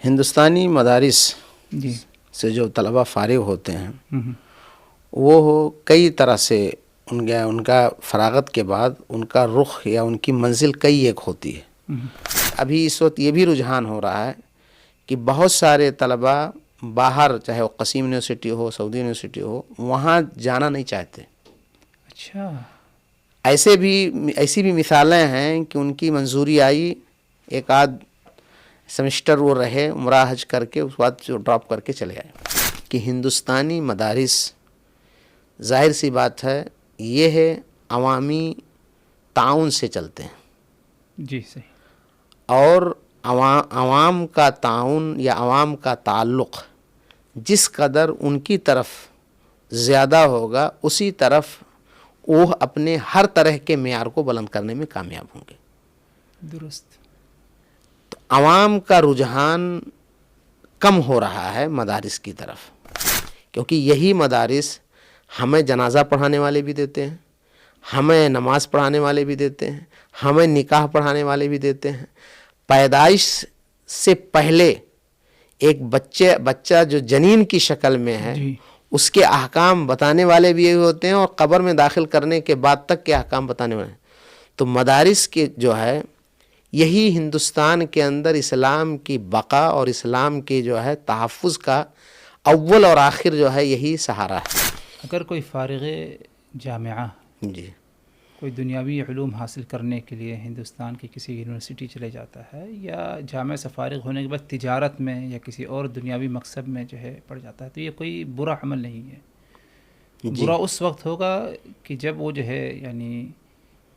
ہندوستانی مدارس جی سے جو طلبہ فارغ ہوتے ہیں وہ کئی طرح سے ان کا فراغت کے بعد ان کا رخ یا ان کی منزل کئی ایک ہوتی ہے. ابھی اس وقت یہ بھی رجحان ہو رہا ہے کہ بہت سارے طلبہ باہر، چاہے وہ قصیم یونیورسٹی ہو، سعودی یونیورسٹی ہو، وہاں جانا نہیں چاہتے. اچھا. ایسی بھی مثالیں ہیں کہ ان کی منظوری آئی، ایک آدھ سمسٹر وہ رہے، عمرہ حج کر کے اس بعد جو ڈراپ کر کے چلے آئے. کہ ہندوستانی مدارس ظاہر سی بات ہے یہ ہے عوامی تعاون سے چلتے ہیں. جی صحیح. اور عوام کا تعاون یا عوام کا تعلق جس قدر ان کی طرف زیادہ ہوگا اسی طرف وہ اپنے ہر طرح کے معیار کو بلند کرنے میں کامیاب ہوں گے. درست. تو عوام کا رجحان کم ہو رہا ہے مدارس کی طرف، کیونکہ یہی مدارس ہمیں جنازہ پڑھانے والے بھی دیتے ہیں، ہمیں نماز پڑھانے والے بھی دیتے ہیں، ہمیں نکاح پڑھانے والے بھی دیتے ہیں. پیدائش سے پہلے ایک بچہ جو جنین کی شکل میں ہے جی. اس کے احکام بتانے والے بھی یہی ہوتے ہیں، اور قبر میں داخل کرنے کے بعد تک کے احکام بتانے والے ہیں. تو مدارس کے جو ہے یہی ہندوستان کے اندر اسلام کی بقا اور اسلام کی جو ہے تحفظ کا اول اور آخر جو ہے یہی سہارا ہے. اگر کوئی فارغ جامعہ جی کوئی دنیاوی علوم حاصل کرنے کے لیے ہندوستان کی کسی یونیورسٹی چلے جاتا ہے یا جامعہ سے فارغ ہونے کے بعد تجارت میں یا کسی اور دنیاوی مقصد میں جو ہے پڑ جاتا ہے، تو یہ کوئی برا عمل نہیں ہے. جی برا اس وقت ہوگا کہ جب وہ جو ہے یعنی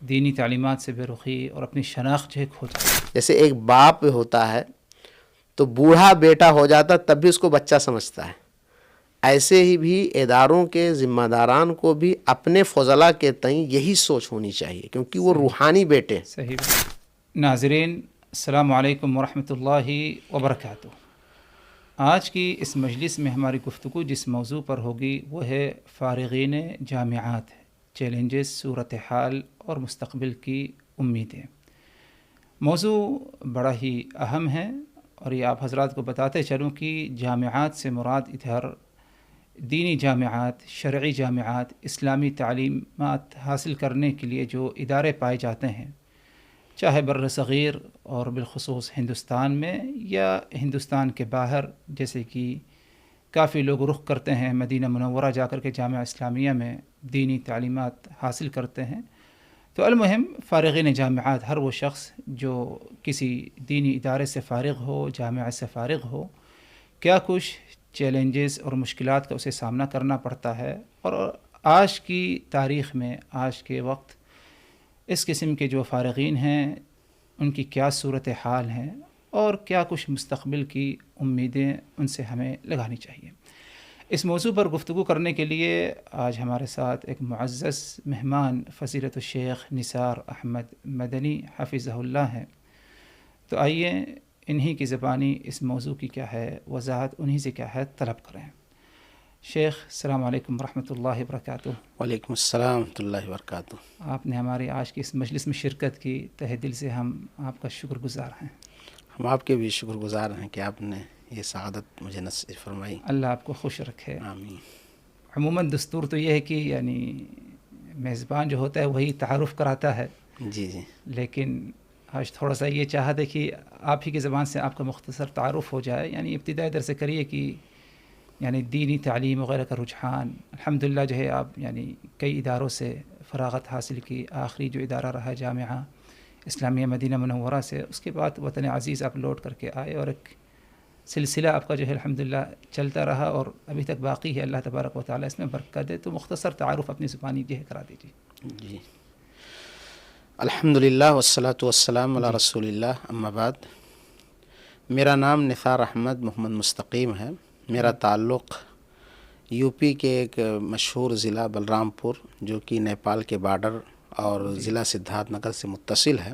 دینی تعلیمات سے بے رخی اور اپنی شناخت جو ہے کھو جائے. جیسے ایک باپ ہوتا ہے تو بوڑھا بیٹا ہو جاتا تب بھی اس کو بچہ سمجھتا ہے، ایسے ہی بھی اداروں کے ذمہ داران کو بھی اپنے فضلاء کے تئیں یہی سوچ ہونی چاہیے، کیونکہ وہ روحانی بیٹے. صحیح بات. ناظرین السلام علیکم ورحمۃ اللہ وبرکاتہ. آج کی اس مجلس میں ہماری گفتگو جس موضوع پر ہوگی وہ ہے فارغین جامعات، چیلنجز، صورتحال اور مستقبل کی امیدیں. موضوع بڑا ہی اہم ہے اور یہ آپ حضرات کو بتاتے چلوں کہ جامعات سے مراد ادھر دینی جامعات، شرعی جامعات، اسلامی تعلیمات حاصل کرنے کے لیے جو ادارے پائے جاتے ہیں، چاہے بر صغیر اور بالخصوص ہندوستان میں یا ہندوستان کے باہر، جیسے کہ کافی لوگ رخ کرتے ہیں مدینہ منورہ جا کر کے جامعہ اسلامیہ میں دینی تعلیمات حاصل کرتے ہیں. تو المہم فارغین جامعات ہر وہ شخص جو کسی دینی ادارے سے فارغ ہو، جامعہ سے فارغ ہو، کیا کچھ چیلنجز اور مشکلات کا اسے سامنا کرنا پڑتا ہے، اور آج کی تاریخ میں، آج کے وقت اس قسم کے جو فارغین ہیں ان کی کیا صورتحال ہیں اور کیا کچھ مستقبل کی امیدیں ان سے ہمیں لگانی چاہیے. اس موضوع پر گفتگو کرنے کے لیے آج ہمارے ساتھ ایک معزز مہمان فضیلت الشیخ نثار احمد مدنی حفظہ اللہ ہیں. تو آئیے انہی کی زبانی اس موضوع کی کیا ہے وضاحت انہی سے کیا ہے طلب کریں. شیخ السلام علیکم ورحمۃ اللہ وبرکاتہ. وعلیکم السلام ورحمۃ اللہ وبرکاتہ. آپ نے ہماری آج کی اس مجلس میں شرکت کی، تہہ دل سے ہم آپ کا شکر گزار ہیں. ہم آپ کے بھی شکر گزار ہیں کہ آپ نے یہ سعادت مجھے نصیب فرمائی. اللہ آپ کو خوش رکھے. آمین. عموماً دستور تو یہ ہے کہ یعنی میزبان جو ہوتا ہے وہی تعارف کراتا ہے. جی جی. لیکن آج تھوڑا سا یہ چاہت ہے کہ آپ ہی کی زبان سے آپ کا مختصر تعارف ہو جائے. یعنی ابتدائی در سے کریے کہ یعنی دینی تعلیم وغیرہ کا رجحان الحمدللہ جو ہے آپ یعنی کئی اداروں سے فراغت حاصل کی، آخری جو ادارہ رہا جامعہ اسلامیہ مدینہ منورہ سے، اس کے بعد وطن عزیز آپ لوٹ کر کے آئے اور ایک سلسلہ آپ کا جو ہے الحمدللہ چلتا رہا اور ابھی تک باقی ہے. اللہ تبارک و تعالیٰ اس میں برکت دے. تو مختصر تعارف اپنی زبانی جو ہے کرا دیجیے. جی. الحمدللہ والصلاة والسلام علی رسول اللہ، اما بعد. میرا نام نثار احمد محمد مستقیم ہے. میرا تعلق یو پی کے ایک مشہور ضلع بلرام پور جو کہ نیپال کے بارڈر اور ضلع سدھارتھ نگر سے متصل ہے.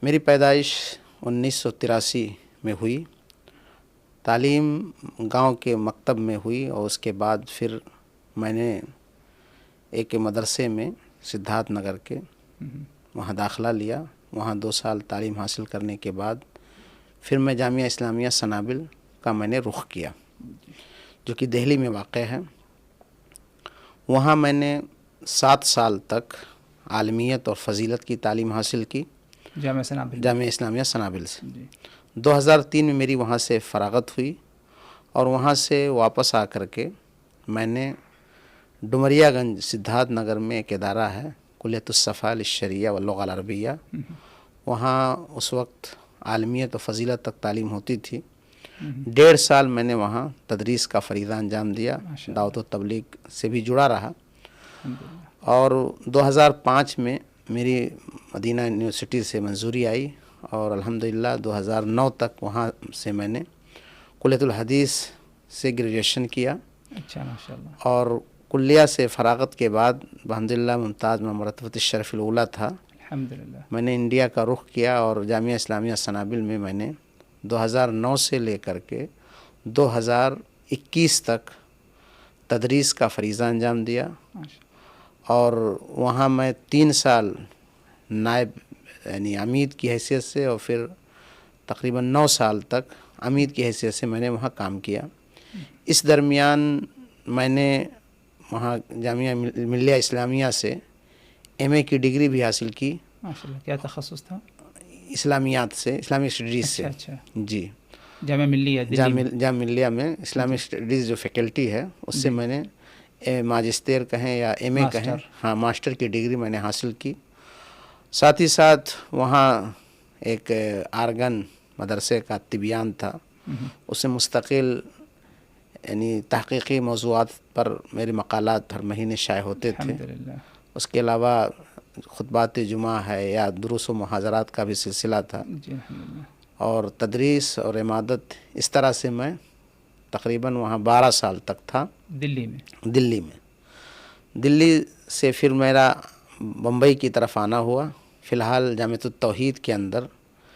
میری پیدائش 1983 میں ہوئی. تعلیم گاؤں کے مکتب میں ہوئی اور اس کے بعد پھر میں نے ایک مدرسے میں سدھارتھ نگر کے وہاں داخلہ لیا. وہاں 2 سال تعلیم حاصل کرنے کے بعد پھر میں جامعہ اسلامیہ سنابل کا میں نے رخ کیا جو کہ دہلی میں واقع ہے. وہاں میں نے 7 سال تک عالمیت اور فضیلت کی تعلیم حاصل کی جامعہ اسلامیہ سنابل سے. 2003 میں میری وہاں سے فراغت ہوئی اور وہاں سے واپس آ کر کے میں نے ڈمریا گنج سدھارتھ نگر میں ایک ادارہ ہے کلیۃ الصفا للشریعہ واللغہ العربیہ، وہاں اس وقت عالمیت و فضیلت تک تعلیم ہوتی تھی. 1.5 سال میں نے وہاں تدریس کا فریضہ انجام دیا، دعوت و تبلیغ سے بھی جڑا رہا. اور 2005 میں میری مدینہ یونیورسٹی سے منظوری آئی اور الحمدللہ 2009 تک وہاں سے میں نے کلیۃ الحدیث سے گریجویشن کیا. اچھا ماشاء اللہ. اور کلیہ سے فراغت کے بعد الحمدللہ ممتاز میں مرتبۃ الشرف الاولیٰ تھا. الحمدللہ. میں نے انڈیا کا رخ کیا اور جامعہ اسلامیہ سنابل میں نے 2009 سے لے کر کے 2021 تک تدریس کا فریضہ انجام دیا. اور وہاں میں 3 سال نائب یعنی عمید کی حیثیت سے اور پھر تقریباً 9 سال تک عمید کی حیثیت سے میں نے وہاں کام کیا. اس درمیان میں نے وہاں جامعہ ملیہ اسلامیہ سے ایم اے کی ڈگری بھی حاصل کی. ماشاءاللہ. کیا تخصص تھا؟ اسلامیات سے، اسلامک اسٹڈیز سے. اچھا. جی. جامعہ ملیہ جامعہ ملیہ میں اسلامک اسٹڈیز جو فیکلٹی ہے اس سے میں نے ماجسٹر کہیں یا ایم اے کہیں، ہاں ماسٹر کی ڈگری میں نے حاصل کی. ساتھ ہی ساتھ وہاں ایک آرگن مدرسے کا طبیان تھا، اس سے مستقل یعنی تحقیقی موضوعات پر میرے مقالات ہر مہینے شائع ہوتے تھے. اس کے علاوہ خطبات جمعہ ہے یا دروس و محاضرات کا بھی سلسلہ تھا. اور تدریس اور عمادت اس طرح سے میں تقریباً وہاں 12 سال تک تھا دلی میں. دلی سے پھر میرا بمبئی کی طرف آنا ہوا. فی الحال جامعۃ التوحید کے اندر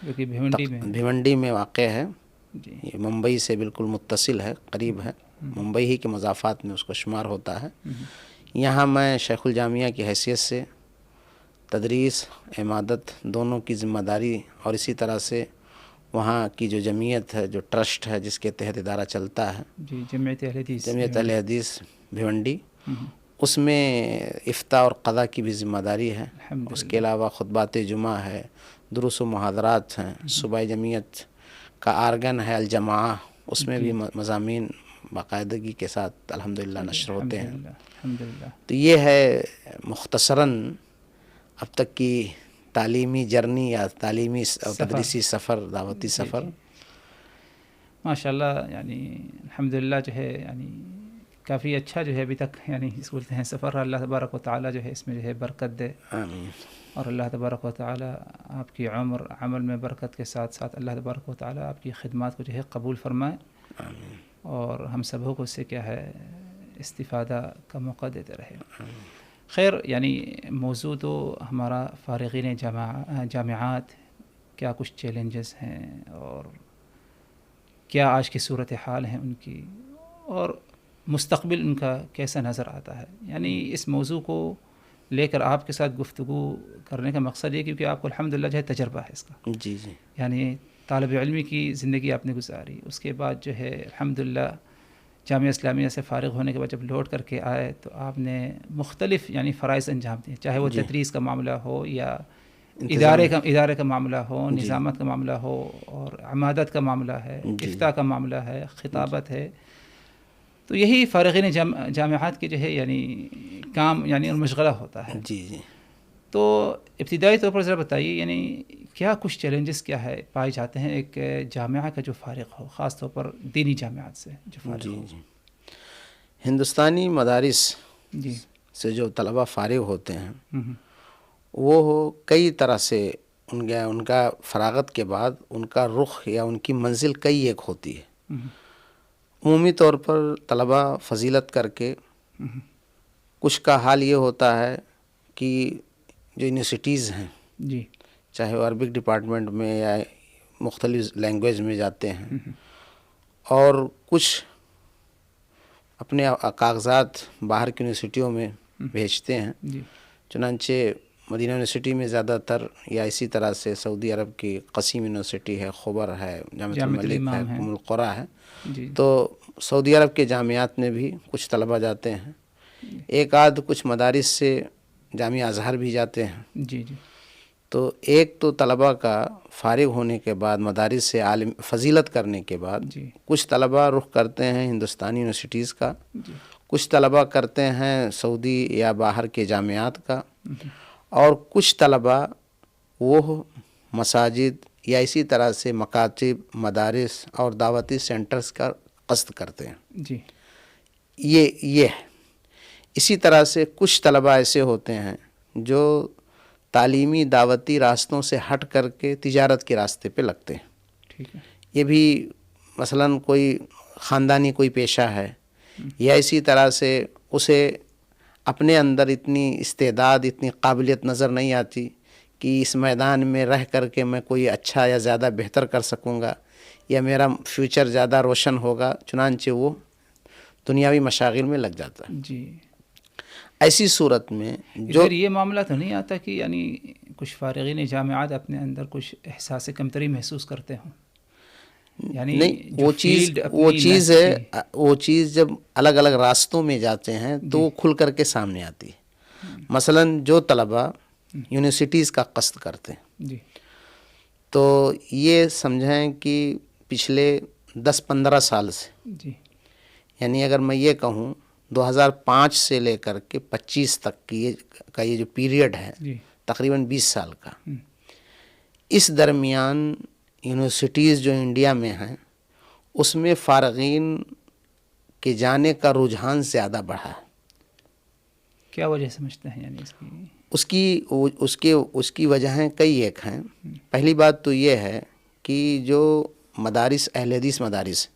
جو کہ بھیونڈی میں واقع ہے. یہ ممبئی سے بالکل متصل ہے، قریب ہے، ممبئی ہی کے مضافات میں اس کو شمار ہوتا ہے. یہاں میں شیخ الجامعہ کی حیثیت سے تدریس عمادت دونوں کی ذمہ داری اور اسی طرح سے وہاں کی جو جمعیت ہے، جو ٹرسٹ ہے جس کے تحت ادارہ چلتا ہے، جمعیت اہل حدیث بھیونڈی، اس میں افتاء اور قضاء کی بھی ذمہ داری ہے. اس کے علاوہ خطبات جمعہ ہے، دروس و محاضرات ہیں، صوبائی جمعیت کا آرگن ہے الجماعہ، اس میں بھی مضامین باقاعدگی کے ساتھ الحمدللہ نشر ہوتے ہیں. تو یہ ہے مختصراً اب تک کی تعلیمی جرنی یا تعلیمی اور تدریسی سفر، دعوتی سفر. ماشاءاللہ. یعنی الحمدللہ جو ہے یعنی کافی اچھا جو ہے ابھی تک یعنی اس بولتے ہیں سفر. اللہ تبارک و تعالیٰ جو ہے اس میں جو ہے برکت دے. آمین. اور اللہ تبارک و تعالیٰ آپ کی عمر عمل میں برکت کے ساتھ ساتھ اللہ تبارک و تعالیٰ آپ کی خدمات کو جو ہے قبول فرمائے. آمین. اور ہم سبوں کو اس سے کیا ہے استفادہ کا موقع دیتے رہے. خیر، یعنی موضوع تو ہمارا فارغین جامعات کیا کچھ چیلنجز ہیں اور کیا آج کی صورتحال ہیں ان کی اور مستقبل ان کا کیسا نظر آتا ہے. یعنی اس موضوع کو لے کر آپ کے ساتھ گفتگو کرنے کا مقصد یہ کیونکہ آپ کو الحمدللہ جو ہے تجربہ ہے اس کا. جی. یعنی طالب علمی کی زندگی آپ نے گزاری، اس کے بعد جو ہے الحمدللہ جامعہ اسلامیہ سے فارغ ہونے کے بعد جب لوٹ کر کے آئے تو آپ نے مختلف یعنی فرائض انجام دیے، چاہے وہ تدریس کا معاملہ ہو یا ادارے کا معاملہ ہو، نظامت کا معاملہ ہو، اور عمادت کا معاملہ ہے، افتاء کا معاملہ ہے، خطابت ہے. تو یہی فارغین جامعات کے جو ہے یعنی کام یعنی مشغلہ ہوتا ہے. جی. تو ابتدائی طور پر ذرا بتائیے یعنی کیا کچھ چیلنجز کیا ہے پائے جاتے ہیں ایک جامعہ کا جو فارغ ہو، خاص طور پر دینی جامعات سے جو فارغ ہو. جی. ہندوستانی مدارس سے جو طلبہ فارغ ہوتے ہیں وہ کئی طرح سے ان کا فراغت کے بعد ان کا رخ یا ان کی منزل کئی ایک ہوتی ہے. عمومی طور پر طلبہ فضیلت کر کے کچھ کا حال یہ ہوتا ہے کہ جو یونیورسٹیز ہیں چاہے وہ عربک ڈپارٹمنٹ میں یا مختلف لینگویج میں جاتے ہیں اور کچھ اپنے کاغذات باہر کی یونیورسٹیوں میں بھیجتے ہیں. چنانچہ مدینہ یونیورسٹی میں زیادہ تر، یا اسی طرح سے سعودی عرب کی قصیم یونیورسٹی ہے، خبر ہے، جامعۃ الملک ہے، ام القریٰ ہے، جی تو سعودی عرب کے جامعات میں بھی کچھ طلبہ جاتے ہیں، ایک آدھ کچھ مدارس سے جامعہ ازہر بھی جاتے ہیں۔ جی جی تو ایک تو طلبہ کا فارغ ہونے کے بعد مدارس سے عالم فضیلت کرنے کے بعد جی کچھ طلبہ رخ کرتے ہیں ہندوستانی یونیورسٹیز کا، جی کچھ طلبہ کرتے ہیں سعودی یا باہر کے جامعات کا، اور کچھ طلبہ وہ مساجد یا اسی طرح سے مکاتب، مدارس اور دعوتی سینٹرز کا قصد کرتے ہیں۔ جی یہ ہے۔ اسی طرح سے کچھ طلبہ ایسے ہوتے ہیں جو تعلیمی دعوتی راستوں سے ہٹ کر کے تجارت کے راستے پہ لگتے ہیں۔ ٹھیک ہے۔ یہ بھی مثلاً کوئی خاندانی کوئی پیشہ ہے، یا اسی طرح سے اسے اپنے اندر اتنی استعداد، اتنی قابلیت نظر نہیں آتی کہ اس میدان میں رہ کر کے میں کوئی اچھا یا زیادہ بہتر کر سکوں گا، یا میرا فیوچر زیادہ روشن ہوگا، چنانچہ وہ دنیاوی مشاغل میں لگ جاتا ہے۔ جی ایسی صورت میں جو ادھر یہ معاملہ تو نہیں آتا کہ یعنی کچھ فارغین جامعات اپنے اندر کچھ احساس کمتری محسوس کرتے ہوں؟ یعنی نہیں، جو وہ فیلڈ چیز ہے، وہ چیز جب الگ الگ راستوں میں جاتے ہیں تو وہ کھل کر کے سامنے آتی ہے۔ مثلاً جو طلبہ یونیورسٹیز کا قصد کرتے ہیں، جی تو یہ سمجھیں کہ پچھلے 10-15 سال سے، جی یعنی اگر میں یہ کہوں 2005 سے لے کر کے 25 تک کی یہ جو پیریڈ ہے، جی تقریباً 20 سال کا، اس درمیان یونیورسٹیز جو انڈیا میں ہیں اس میں فارغین کے جانے کا رجحان زیادہ بڑھا ہے۔ کیا وجہ سمجھتے ہیں یعنی اس کی؟ اس کی وجہیں کئی ایک ہیں۔ پہلی بات تو یہ ہے کہ جو مدارس اہل حدیث مدارس،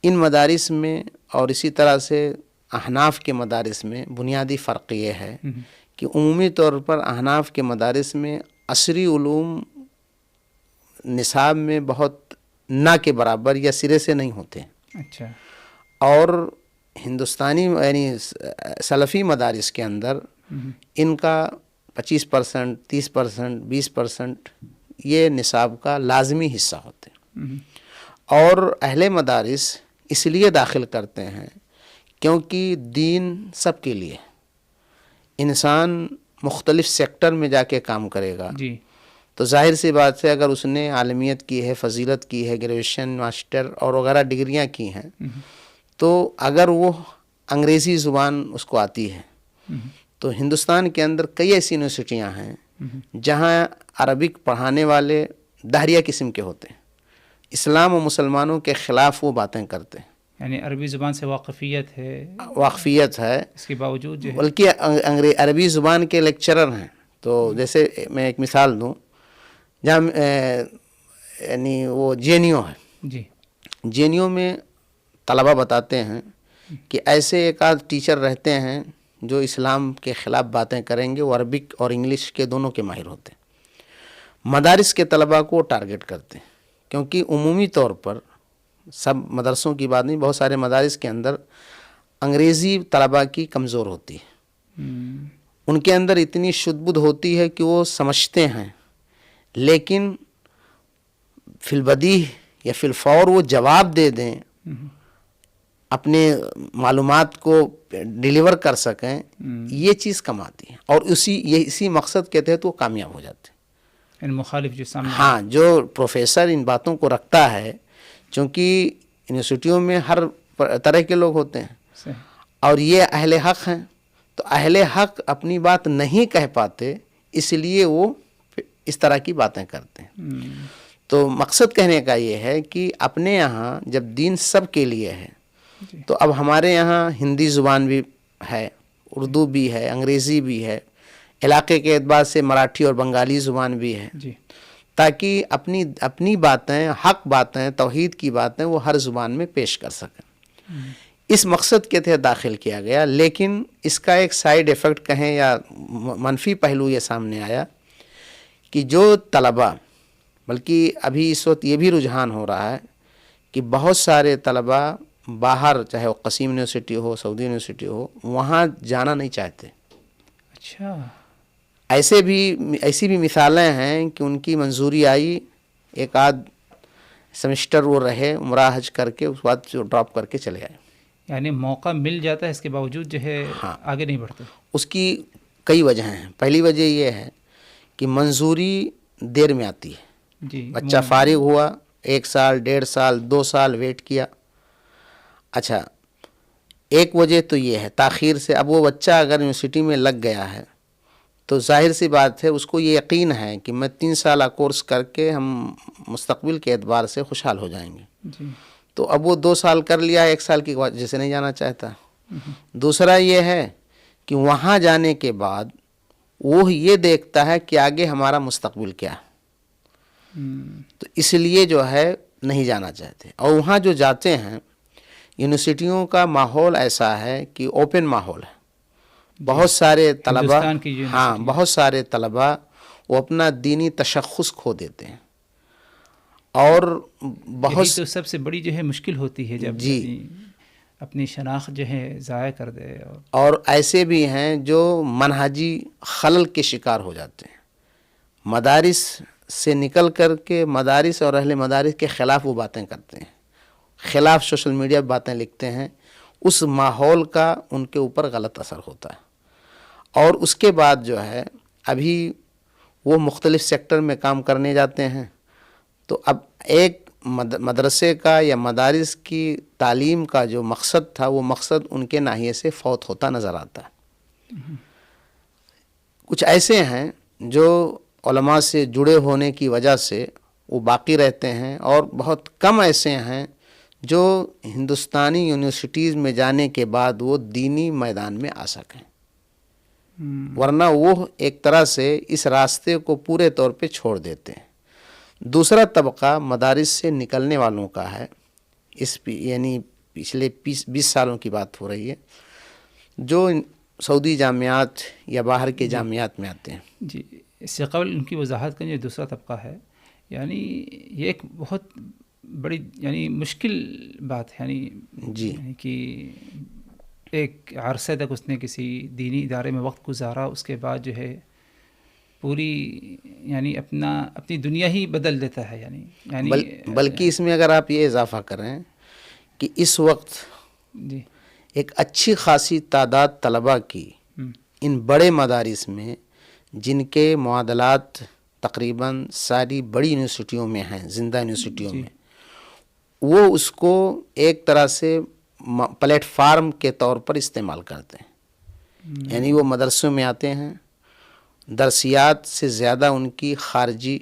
ان مدارس میں اور اسی طرح سے احناف کے مدارس میں بنیادی فرق یہ ہے کہ عمومی طور پر احناف کے مدارس میں عصری علوم نصاب میں بہت نہ کے برابر یا سرے سے نہیں ہوتے، اچھا، اور ہندوستانی یعنی سلفی مدارس کے اندر ان کا 25%، 30%، 20% یہ نصاب کا لازمی حصہ ہوتے ہیں۔ اور اہل مدارس اس لیے داخل کرتے ہیں کیونکہ دین سب کے لیے، انسان مختلف سیکٹر میں جا کے کام کرے گا، جی تو ظاہر سی بات ہے اگر اس نے عالمیت کی ہے، فضیلت کی ہے، گریجویشن، ماسٹر اور وغیرہ ڈگریاں کی ہیں، تو اگر وہ انگریزی زبان اس کو آتی ہے، تو ہندوستان کے اندر کئی ایسی یونیورسٹیاں ہیں جہاں عربک پڑھانے والے داہریہ قسم کے ہوتے ہیں، اسلام و مسلمانوں کے خلاف وہ باتیں کرتے ہیں، یعنی عربی زبان سے واقفیت ہے، اس کے باوجود جو ہے بلکہ عربی زبان کے لیکچرر ہیں۔ تو جیسے میں ایک مثال دوں، جہاں یعنی وہ جے این یو ہے، جی جے این یو میں طلبہ بتاتے ہیں کہ ایسے ایک آدھ ٹیچر رہتے ہیں جو اسلام کے خلاف باتیں کریں گے، وہ عربک اور انگلش کے دونوں کے ماہر ہوتے ہیں۔ مدارس کے طلبہ کو ٹارگٹ کرتے ہیں کیونکہ عمومی طور پر سب مدرسوں کی بات نہیں، بہت سارے مدارس کے اندر انگریزی طلبہ کی کمزور ہوتی ہے، ان کے اندر اتنی شدھ بدھ ہوتی ہے کہ وہ سمجھتے ہیں، لیکن فی البدیہہ یا فی الفور وہ جواب دے دیں، اپنے معلومات کو ڈیلیور کر سکیں، یہ چیز کم آتی ہے، اور اسی مقصد کے تحت وہ کامیاب ہو جاتے ہیں۔ یعنی مخالف جو سامنے، ہاں، جو پروفیسر ان باتوں کو رکھتا ہے، چونکہ یونیورسٹیوں میں ہر طرح کے لوگ ہوتے ہیں، صحیح، اور یہ اہل حق ہیں، تو اہل حق اپنی بات نہیں کہہ پاتے، اس لیے وہ اس طرح کی باتیں کرتے ہیں۔ تو مقصد کہنے کا یہ ہے کہ اپنے یہاں جب دین سب کے لیے ہے، تو اب ہمارے یہاں ہندی زبان بھی ہے، اردو بھی ہے، انگریزی بھی ہے، علاقے کے اعتبار سے مراٹھی اور بنگالی زبان بھی ہے، جی تاکہ اپنی باتیں، حق باتیں، توحید کی باتیں وہ ہر زبان میں پیش کر سکیں۔ اس مقصد کے تحت داخل کیا گیا، لیکن اس کا ایک سائیڈ ایفیکٹ کہیں یا منفی پہلو یہ سامنے آیا کہ جو طلبہ، بلکہ ابھی اس وقت یہ بھی رجحان ہو رہا ہے کہ بہت سارے طلبہ باہر، چاہے وہ قصیم یونیورسٹی ہو، سعودی یونیورسٹی ہو، وہاں جانا نہیں چاہتے۔ اچھا، ایسی بھی مثالیں ہیں کہ ان کی منظوری آئی، ایک آدھ سمسٹر وہ رہے عمرہ حج کر کے، اس بعد جو ڈراپ کر کے چلے آئے. یعنی موقع مل جاتا ہے، اس کے باوجود جو ہے ہاں، آگے نہیں بڑھتے. اس کی کئی وجہیں ہیں. پہلی وجہ یہ ہے کہ منظوری دیر میں آتی ہے. جی، بچہ فارغ ہوا، 1 سال 1.5 سال 2 سال ویٹ کیا. اچھا، ایک وجہ تو یہ ہے تاخیر سے. اب وہ بچہ اگر یونیورسٹی میں لگ گیا ہے تو ظاہر سی بات ہے اس کو یہ یقین ہے کہ میں 3 سالہ کورس کر کے ہم مستقبل کے اعتبار سے خوشحال ہو جائیں گے. جی. تو اب وہ 2 سال کر لیا، 1 سال کی وجہ سے نہیں جانا چاہتا. دوسرا یہ ہے کہ وہاں جانے کے بعد وہ یہ دیکھتا ہے کہ آگے ہمارا مستقبل کیا، تو اس لیے جو ہے نہیں جانا چاہتے. اور وہاں جو جاتے ہیں، یونیورسٹیوں کا ماحول ایسا ہے کہ اوپن ماحول ہے. بہت سارے طلباء، ہاں بہت سارے طلباء وہ اپنا دینی تشخص کھو دیتے ہیں. اور بہت تو سب سے بڑی جو ہے مشکل ہوتی ہے جب اپنی شناخت جو ہے ضائع کر دے. اور ایسے بھی ہیں جو منہجی خلل کے شکار ہو جاتے ہیں. مدارس سے نکل کر کے مدارس اور اہل مدارس کے خلاف وہ باتیں کرتے ہیں، خلاف سوشل میڈیا پہ باتیں لکھتے ہیں. اس ماحول کا ان کے اوپر غلط اثر ہوتا ہے. اور اس کے بعد جو ہے ابھی وہ مختلف سیکٹر میں کام کرنے جاتے ہیں. تو اب ایک مدرسے کا یا مدارس کی تعلیم کا جو مقصد تھا، وہ مقصد ان کے ناحیے سے فوت ہوتا نظر آتا ہے. کچھ ایسے ہیں جو علماء سے جڑے ہونے کی وجہ سے وہ باقی رہتے ہیں، اور بہت کم ایسے ہیں جو ہندوستانی یونیورسٹیز میں جانے کے بعد وہ دینی میدان میں آ سکیں. ورنہ وہ ایک طرح سے اس راستے کو پورے طور پہ چھوڑ دیتے ہیں. دوسرا طبقہ مدارس سے نکلنے والوں کا ہے. یعنی پچھلے 20 سالوں کی بات ہو رہی ہے، جو سعودی جامعات یا باہر کے جامعات میں آتے ہیں. جی، اس سے قبل ان کی وضاحت کریں. جو دوسرا طبقہ ہے، یعنی یہ ایک بہت بڑی یعنی مشکل بات ہے. یعنی کہ ایک عرصے تک اس نے کسی دینی ادارے میں وقت گزارا، اس کے بعد جو ہے پوری یعنی اپنی دنیا ہی بدل دیتا ہے. یعنی بلکہ اس میں اگر آپ یہ اضافہ کریں کہ اس وقت جی ایک اچھی خاصی تعداد طلباء کی ان بڑے مدارس میں، جن کے معادلات تقریباً ساری بڑی یونیورسٹیوں میں ہیں، زندہ یونیورسٹیوں میں، وہ اس کو ایک طرح سے پلیٹ فارم کے طور پر استعمال کرتے ہیں. یعنی وہ مدرسوں میں آتے ہیں، درسیات سے زیادہ ان کی خارجی،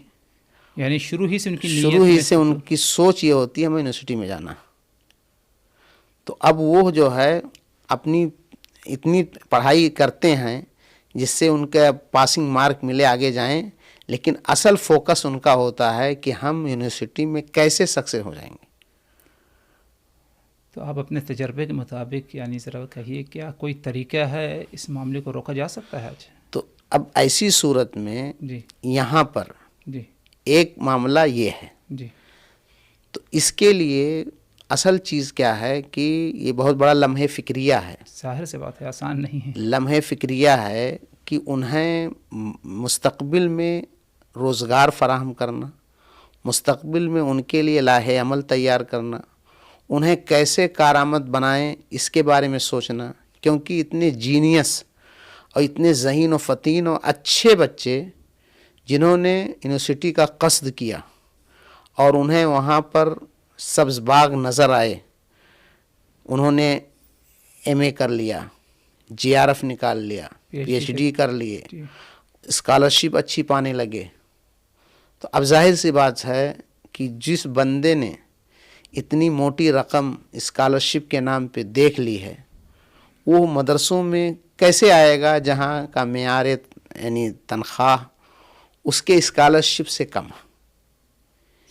یعنی شروع ہی سے ان کی سوچ یہ ہوتی ہے ہمیں یونیورسٹی میں جانا. تو اب وہ جو ہے اپنی اتنی پڑھائی کرتے ہیں جس سے ان کا پاسنگ مارک ملے، آگے جائیں، لیکن اصل فوکس ان کا ہوتا ہے کہ ہم یونیورسٹی میں کیسے سکسیس ہو جائیں گے. تو آپ اپنے تجربے کے مطابق یعنی ذرا کہیے، کیا کوئی طریقہ ہے اس معاملے کو روکا جا سکتا ہے آج؟ تو اب ایسی صورت میں جی یہاں پر جی ایک معاملہ یہ ہے. جی تو اس کے لیے اصل چیز کیا ہے کہ یہ بہت بڑا لمحہ فکریہ ہے. ظاہر سے بات ہے، آسان نہیں ہے. لمحہ فکریہ ہے کہ انہیں مستقبل میں روزگار فراہم کرنا، مستقبل میں ان کے لیے لائحہ عمل تیار کرنا، انہیں کیسے کارآمد بنائیں اس کے بارے میں سوچنا. کیونکہ اتنے جینیس اور اتنے ذہین و فطین اور اچھے بچے جنہوں نے یونیورسٹی کا قصد کیا اور انہیں وہاں پر سبز باغ نظر آئے، انہوں نے ایم اے کر لیا، جی آر ایف نکال لیا، پی ایچ ڈی کر لیے، اسکالرشپ اچھی پانے لگے. تو اب ظاہر سی بات ہے کہ جس بندے نے اتنی موٹی رقم اسکالرشپ کے نام پہ دیکھ لی ہے، وہ مدرسوں میں کیسے آئے گا جہاں کا معیار یعنی تنخواہ اس کے اسکالرشپ سے کم ہے.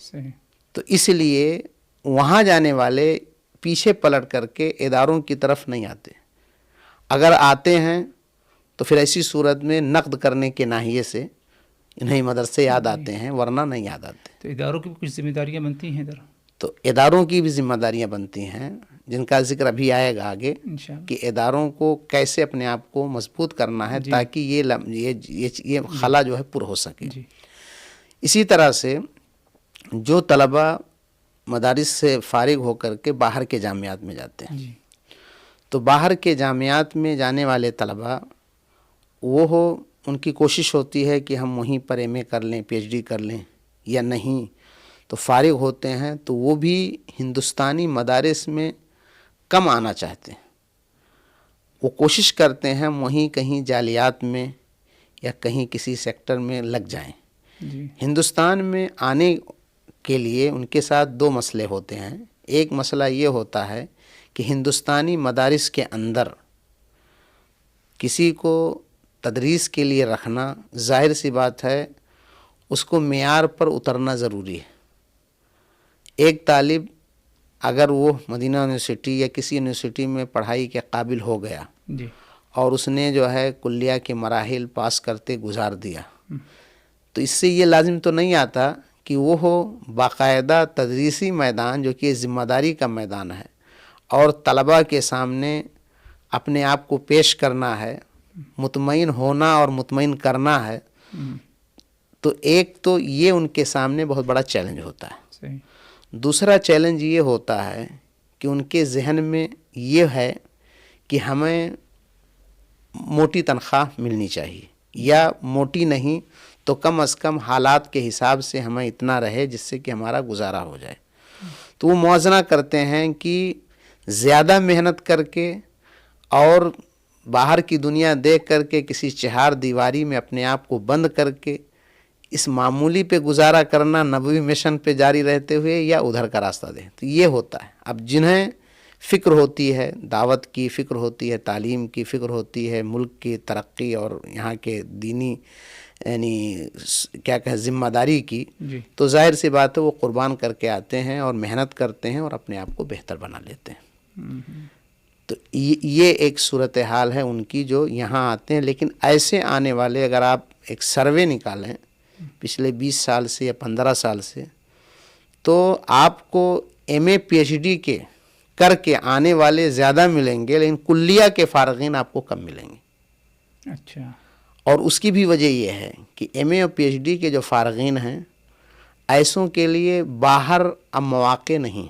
صحیح. تو اس لیے وہاں جانے والے پیچھے پلٹ کر کے اداروں کی طرف نہیں آتے. اگر آتے ہیں تو پھر ایسی صورت میں نقد کرنے کے ناحیے سے انہیں مدرسے یاد آتے ہیں، ورنہ نہیں یاد آتے. تو اداروں کی کچھ ذمہ داریاں بنتی ہیں ادھر. تو اداروں کی بھی ذمہ داریاں بنتی ہیں. جن کا ذکر ابھی آئے گا آگے انشاءاللہ. کہ اداروں کو کیسے اپنے آپ کو مضبوط کرنا ہے تاکہ یہ خلا جو ہے پر ہو سکے. جی. اسی طرح سے جو طلبہ مدارس سے فارغ ہو کر کے باہر کے جامعات میں جاتے ہیں، جی. تو باہر کے جامعات میں جانے والے طلبہ ان کی کوشش ہوتی ہے کہ ہم وہیں پر ایم اے کر لیں، پی ایچ ڈی کر لیں، یا نہیں تو فارغ ہوتے ہیں تو وہ بھی ہندوستانی مدارس میں کم آنا چاہتے ہیں. وہ کوشش کرتے ہیں وہیں کہیں جالیات میں یا کہیں کسی سیکٹر میں لگ جائیں. جی. ہندوستان میں آنے کے لیے ان کے ساتھ دو مسئلے ہوتے ہیں. ایک مسئلہ یہ ہوتا ہے کہ ہندوستانی مدارس کے اندر کسی کو تدریس کے لیے رکھنا، ظاہر سی بات ہے اس کو معیار پر اترنا ضروری ہے. ایک طالب اگر وہ مدینہ یونیورسٹی یا کسی یونیورسٹی میں پڑھائی کے قابل ہو گیا جی. اور اس نے جو ہے کلیہ کے مراحل پاس کرتے گزار دیا، تو اس سے یہ لازم تو نہیں آتا کہ وہ ہو باقاعدہ تدریسی میدان جو کہ ذمہ داری کا میدان ہے اور طلباء کے سامنے اپنے آپ کو پیش کرنا ہے، مطمئن ہونا اور مطمئن کرنا ہے. تو ایک تو یہ ان کے سامنے بہت بڑا چیلنج ہوتا ہے. صحیح. دوسرا چیلنج یہ ہوتا ہے کہ ان کے ذہن میں یہ ہے کہ ہمیں موٹی تنخواہ ملنی چاہیے، یا موٹی نہیں تو کم از کم حالات کے حساب سے ہمیں اتنا رہے جس سے کہ ہمارا گزارا ہو جائے. تو وہ موازنہ کرتے ہیں کہ زیادہ محنت کر کے اور باہر کی دنیا دیکھ کر کے کسی چہار دیواری میں اپنے آپ کو بند کر کے اس معمولی پہ گزارا کرنا نبوی مشن پہ جاری رہتے ہوئے، یا ادھر کا راستہ دیں. تو یہ ہوتا ہے. اب جنہیں فکر ہوتی ہے، دعوت کی فکر ہوتی ہے، تعلیم کی فکر ہوتی ہے، ملک کی ترقی اور یہاں کے دینی یعنی کیا کہیں ذمہ داری کی، جی. تو ظاہر سی بات ہے وہ قربان کر کے آتے ہیں اور محنت کرتے ہیں اور اپنے آپ کو بہتر بنا لیتے ہیں. تو یہ ایک صورتحال ہے ان کی جو یہاں آتے ہیں. لیکن ایسے آنے والے اگر آپ ایک سروے نکالیں پچھلے 20 سال سے یا 15 سال سے، تو آپ کو ایم اے پی ایچ ڈی کے کر کے آنے والے زیادہ ملیں گے، لیکن کلیہ کے فارغین آپ کو کم ملیں گے. اچھا. اور اس کی بھی وجہ یہ ہے کہ ایم اے اور پی ایچ ڈی کے جو فارغین ہیں ایسوں کے لیے باہر اب مواقع نہیں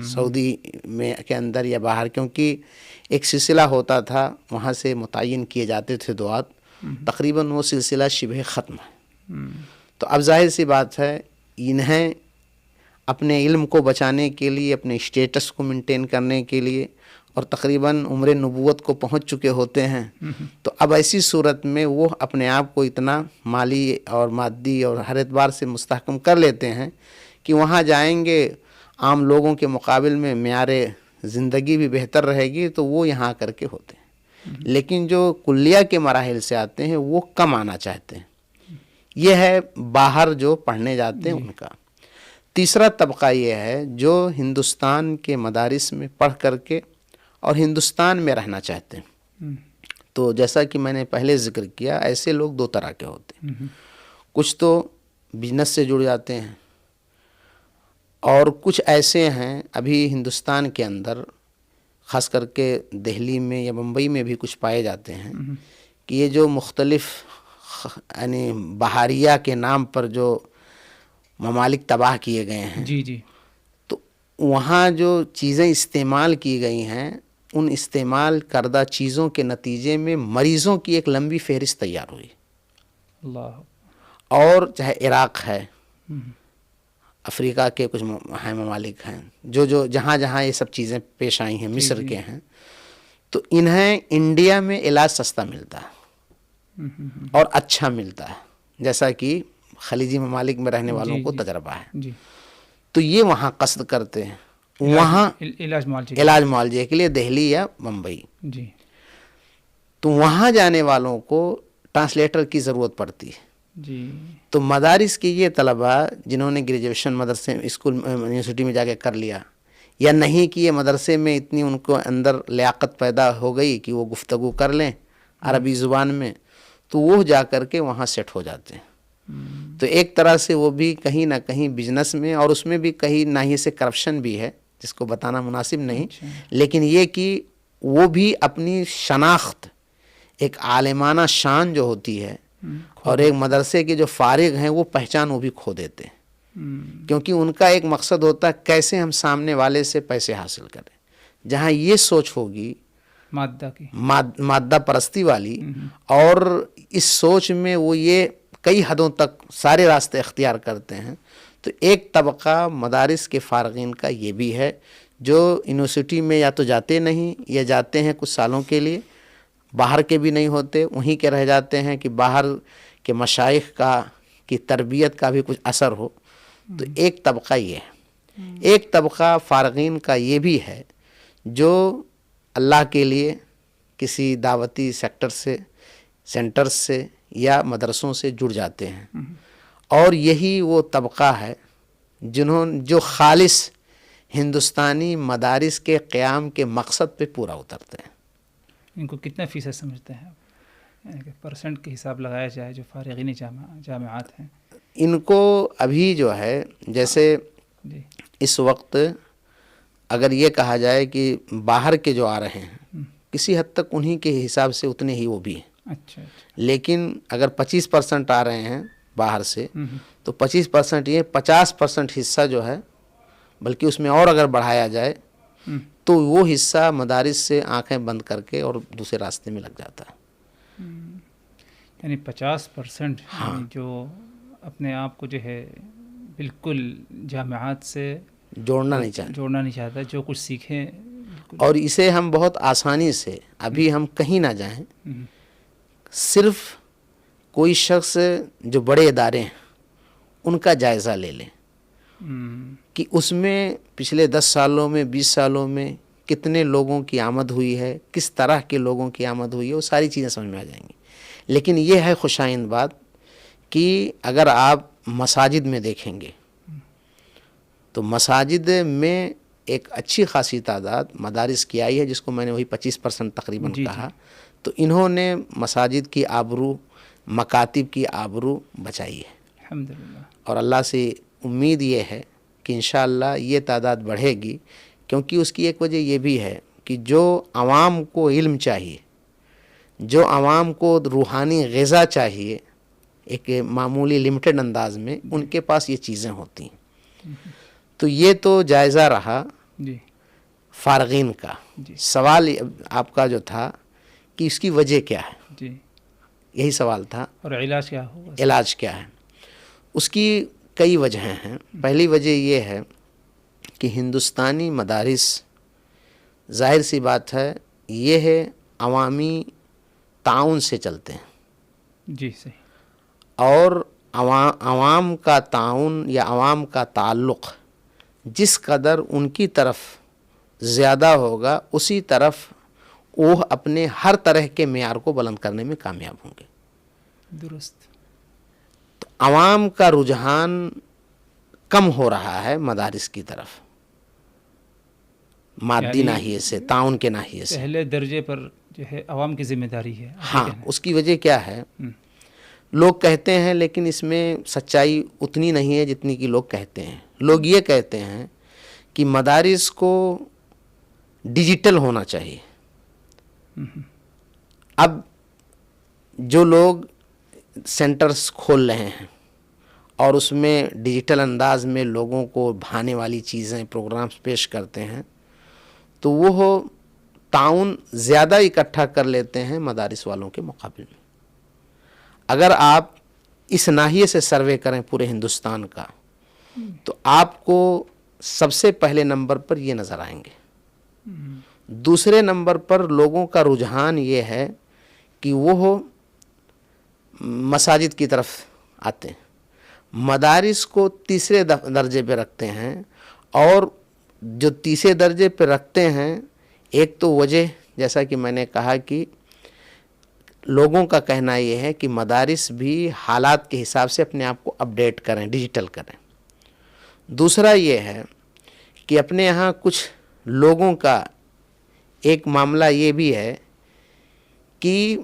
سعودی میں کے اندر یا باہر، کیونکہ ایک سلسلہ ہوتا تھا وہاں سے متعین کیے جاتے تھے دعات، تقریباً وہ سلسلہ شبہ ختم ہے. تو اب ظاہر سی بات ہے انہیں اپنے علم کو بچانے کے لیے، اپنے اسٹیٹس کو مینٹین کرنے کے لیے، اور تقریباً عمر نبوت کو پہنچ چکے ہوتے ہیں، تو اب ایسی صورت میں وہ اپنے آپ کو اتنا مالی اور مادی اور ہر اعتبار سے مستحکم کر لیتے ہیں کہ وہاں جائیں گے عام لوگوں کے مقابل میں معیار زندگی بھی بہتر رہے گی، تو وہ یہاں کر کے ہوتے ہیں. لیکن جو کلیہ کے مراحل سے آتے ہیں وہ کم آنا چاہتے ہیں. یہ ہے باہر جو پڑھنے جاتے ہیں ان کا. تیسرا طبقہ یہ ہے جو ہندوستان کے مدارس میں پڑھ کر کے اور ہندوستان میں رہنا چاہتے ہیں. تو جیسا کہ میں نے پہلے ذکر کیا، ایسے لوگ دو طرح کے ہوتے ہیں. کچھ تو بزنس سے جڑ جاتے ہیں، اور کچھ ایسے ہیں ابھی ہندوستان کے اندر خاص کر کے دہلی میں یا ممبئی میں بھی کچھ پائے جاتے ہیں کہ یہ جو مختلف یعنی بہاریہ کے نام پر جو ممالک تباہ کیے گئے ہیں، جی. جی. تو وہاں جو چیزیں استعمال کی گئی ہیں ان استعمال کردہ چیزوں کے نتیجے میں مریضوں کی ایک لمبی فہرست تیار ہوئی. اللہ. اور چاہے عراق ہے، افریقہ کے کچھ ہیں ممالک ہیں جو جہاں جہاں یہ سب چیزیں پیش آئی ہیں، مصر کے ہیں، تو انہیں انڈیا میں علاج سستا ملتا ہے اور اچھا ملتا ہے، جیسا کہ خلیجی ممالک میں رہنے والوں کو تجربہ ہے. جی. تو یہ وہاں قصد کرتے ہیں وہاں علاج معالجے کے لیے دہلی یا ممبئی. جی. تو وہاں جانے والوں کو ٹرانسلیٹر کی ضرورت پڑتی ہے. جی. تو مدارس کے یہ طلباء جنہوں نے گریجویشن مدرسے اسکول یونیورسٹی میں جا کے کر لیا، یا نہیں کہ یہ مدرسے میں اتنی ان کو اندر لیاقت پیدا ہو گئی کہ وہ گفتگو کر لیں عربی زبان میں، تو وہ جا کر کے وہاں سیٹ ہو جاتے ہیں. تو ایک طرح سے وہ بھی کہیں نہ کہیں بزنس میں، اور اس میں بھی کہیں ناحیے سے کرپشن بھی ہے، جس کو بتانا مناسب نہیں، لیکن یہ کہ وہ بھی اپنی شناخت، ایک عالمانہ شان جو ہوتی ہے اور ایک مدرسے کے جو فارغ ہیں وہ پہچان وہ بھی کھو دیتے ہیں، کیونکہ ان کا ایک مقصد ہوتا ہے کیسے ہم سامنے والے سے پیسے حاصل کریں۔ جہاں یہ سوچ ہوگی مادہ کی، مادہ پرستی والی، اور اس سوچ میں وہ یہ کئی حدوں تک سارے راستے اختیار کرتے ہیں، تو ایک طبقہ مدارس کے فارغین کا یہ بھی ہے جو یونیورسٹی میں یا تو جاتے نہیں یا جاتے ہیں کچھ سالوں کے لیے، باہر کے بھی نہیں ہوتے، وہیں کے رہ جاتے ہیں کہ باہر کے مشائخ کی تربیت کا بھی کچھ اثر ہو۔ تو ایک طبقہ یہ ہے، ایک طبقہ فارغین کا یہ بھی ہے جو اللہ کے لیے کسی دعوتی سینٹر سے یا مدرسوں سے جڑ جاتے ہیں، اور یہی وہ طبقہ ہے جو خالص ہندوستانی مدارس کے قیام کے مقصد پہ پورا اترتے ہیں۔ ان کو کتنا فیصد سمجھتے ہیں آپ، یعنی کہ پرسنٹ کے حساب لگایا جائے جو فارغین جامعات ہیں؟ ان کو ابھی جو ہے جیسے اس وقت اگر یہ کہا جائے کہ باہر کے جو آ رہے ہیں کسی حد تک انہی کے حساب سے اتنے ہی وہ بھی ہیں، اچھا، لیکن اگر 25% آ رہے ہیں باہر سے تو 25% یہ 50% حصہ جو ہے، بلکہ اس میں اور اگر بڑھایا جائے تو وہ حصہ مدارس سے آنکھیں بند کر کے اور دوسرے راستے میں لگ جاتا ہے۔ یعنی 50% جو اپنے آپ کو جو ہے بالکل جامعات سے جوڑنا نہیں چاہتا، جو کچھ سیکھیں، اور اسے ہم بہت آسانی سے، ابھی ہم کہیں نہ جائیں، صرف کوئی شخص جو بڑے ادارے ہیں ان کا جائزہ لے لیں کہ اس میں پچھلے 10 سالوں میں 20 سالوں میں کتنے لوگوں کی آمد ہوئی ہے، کس طرح کے لوگوں کی آمد ہوئی ہے، وہ ساری چیزیں سمجھ میں آ جائیں گی۔ لیکن یہ ہے خوشائند بات کہ اگر آپ مساجد میں دیکھیں گے تو مساجد میں ایک اچھی خاصی تعداد مدارس کی آئی ہے، جس کو میں نے وہی 25% تقریباً کہا، تو انہوں نے مساجد کی آبرو، مکاتب کی آبرو بچائی ہے الحمدللہ، اور اللہ سے امید یہ ہے کہ انشاءاللہ یہ تعداد بڑھے گی، کیونکہ اس کی ایک وجہ یہ بھی ہے کہ جو عوام کو علم چاہیے، جو عوام کو روحانی غذا چاہیے ایک معمولی لمیٹڈ انداز میں، ان کے پاس یہ چیزیں ہوتی ہیں۔ تو یہ تو جائزہ رہا فارغین کا۔ سوال آپ کا جو تھا کہ اس کی وجہ کیا ہے، یہی سوال تھا، اور علاج کیا ہوگا؟ علاج کیا ہے؟ اس کی کئی وجہیں ہیں۔ پہلی وجہ یہ ہے کہ ہندوستانی مدارس، ظاہر سی بات ہے، یہ ہے عوامی تعاون سے چلتے ہیں، جی صحیح، اور عوام کا تعاون یا عوام کا تعلق جس قدر ان کی طرف زیادہ ہوگا، اسی طرف وہ اپنے ہر طرح کے معیار کو بلند کرنے میں کامیاب ہوں گے۔ درست۔ تو عوام کا رجحان کم ہو رہا ہے مدارس کی طرف، مادی ناحیے سے، تعاون کے ناحیے سے۔ پہلے درجے پر جو ہے عوام کی ذمہ داری ہے۔ ہاں، اس کی وجہ کیا ہے؟ لوگ کہتے ہیں، لیکن اس میں سچائی اتنی نہیں ہے جتنی کہ لوگ کہتے ہیں۔ لوگ یہ کہتے ہیں کہ مدارس کو ڈیجیٹل ہونا چاہیے۔ اب جو لوگ سینٹرز کھول رہے ہیں اور اس میں ڈیجیٹل انداز میں لوگوں کو بھانے والی چیزیں، پروگرامز پیش کرتے ہیں، تو وہ تعاون زیادہ اکٹھا کر لیتے ہیں مدارس والوں کے مقابل میں۔ اگر آپ اس ناحیے سے سروے کریں پورے ہندوستان کا، تو آپ کو سب سے پہلے نمبر پر یہ نظر آئیں گے۔ دوسرے نمبر پر لوگوں کا رجحان یہ ہے کہ وہ مساجد کی طرف آتے ہیں، مدارس کو تیسرے درجے پہ رکھتے ہیں، اور جو تیسرے درجے پہ رکھتے ہیں، ایک تو وجہ جیسا کہ میں نے کہا کہ لوگوں کا کہنا یہ ہے کہ مدارس بھی حالات کے حساب سے اپنے آپ کو اپڈیٹ کریں، ڈیجیٹل کریں۔ دوسرا یہ ہے کہ اپنے یہاں کچھ لوگوں کا ایک معاملہ یہ بھی ہے کہ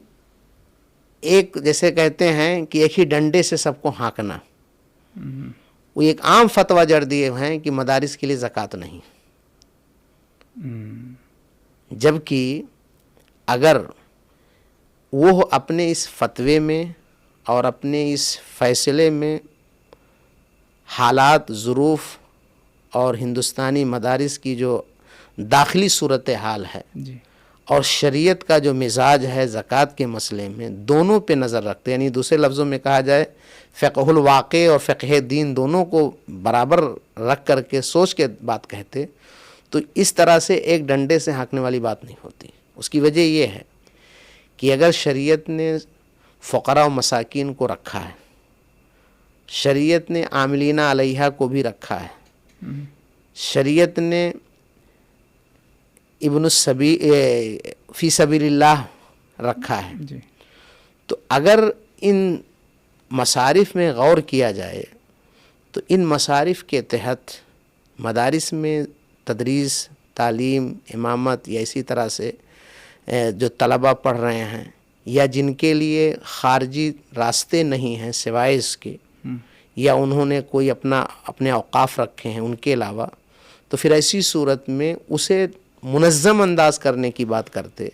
ایک جیسے کہتے ہیں کہ ایک ہی ڈنڈے سے سب کو ہانکنا، وہ ایک عام فتویٰ جڑ دیے ہیں کہ مدارس کے لیے زکوٰۃ نہیں۔ جبکہ اگر وہ اپنے اس فتوے میں اور اپنے اس فیصلے میں حالات، ظروف اور ہندوستانی مدارس کی جو داخلی صورتحال ہے جی اور شریعت کا جو مزاج ہے زکوٰۃ کے مسئلے میں، دونوں پہ نظر رکھتے، یعنی دوسرے لفظوں میں کہا جائے فقہ الواقع اور فقہ دین دونوں کو برابر رکھ کر کے سوچ کے بات کہتے، تو اس طرح سے ایک ڈنڈے سے ہانکنے والی بات نہیں ہوتی۔ اس کی وجہ یہ ہے کہ اگر شریعت نے فقراء و مساکین کو رکھا ہے، شریعت نے عاملین علیہا کو بھی رکھا ہے، شریعت نے ابن فی سبیل اللہ رکھا ہے، جی تو اگر ان مصارف میں غور کیا جائے تو ان مصارف کے تحت مدارس میں تدریس، تعلیم، امامت یا اسی طرح سے جو طلبہ پڑھ رہے ہیں یا جن کے لیے خارجی راستے نہیں ہیں سوائے اس کے، یا انہوں نے کوئی اپنے اوقاف رکھے ہیں ان کے علاوہ، تو پھر ایسی صورت میں اسے منظم انداز کرنے کی بات کرتے۔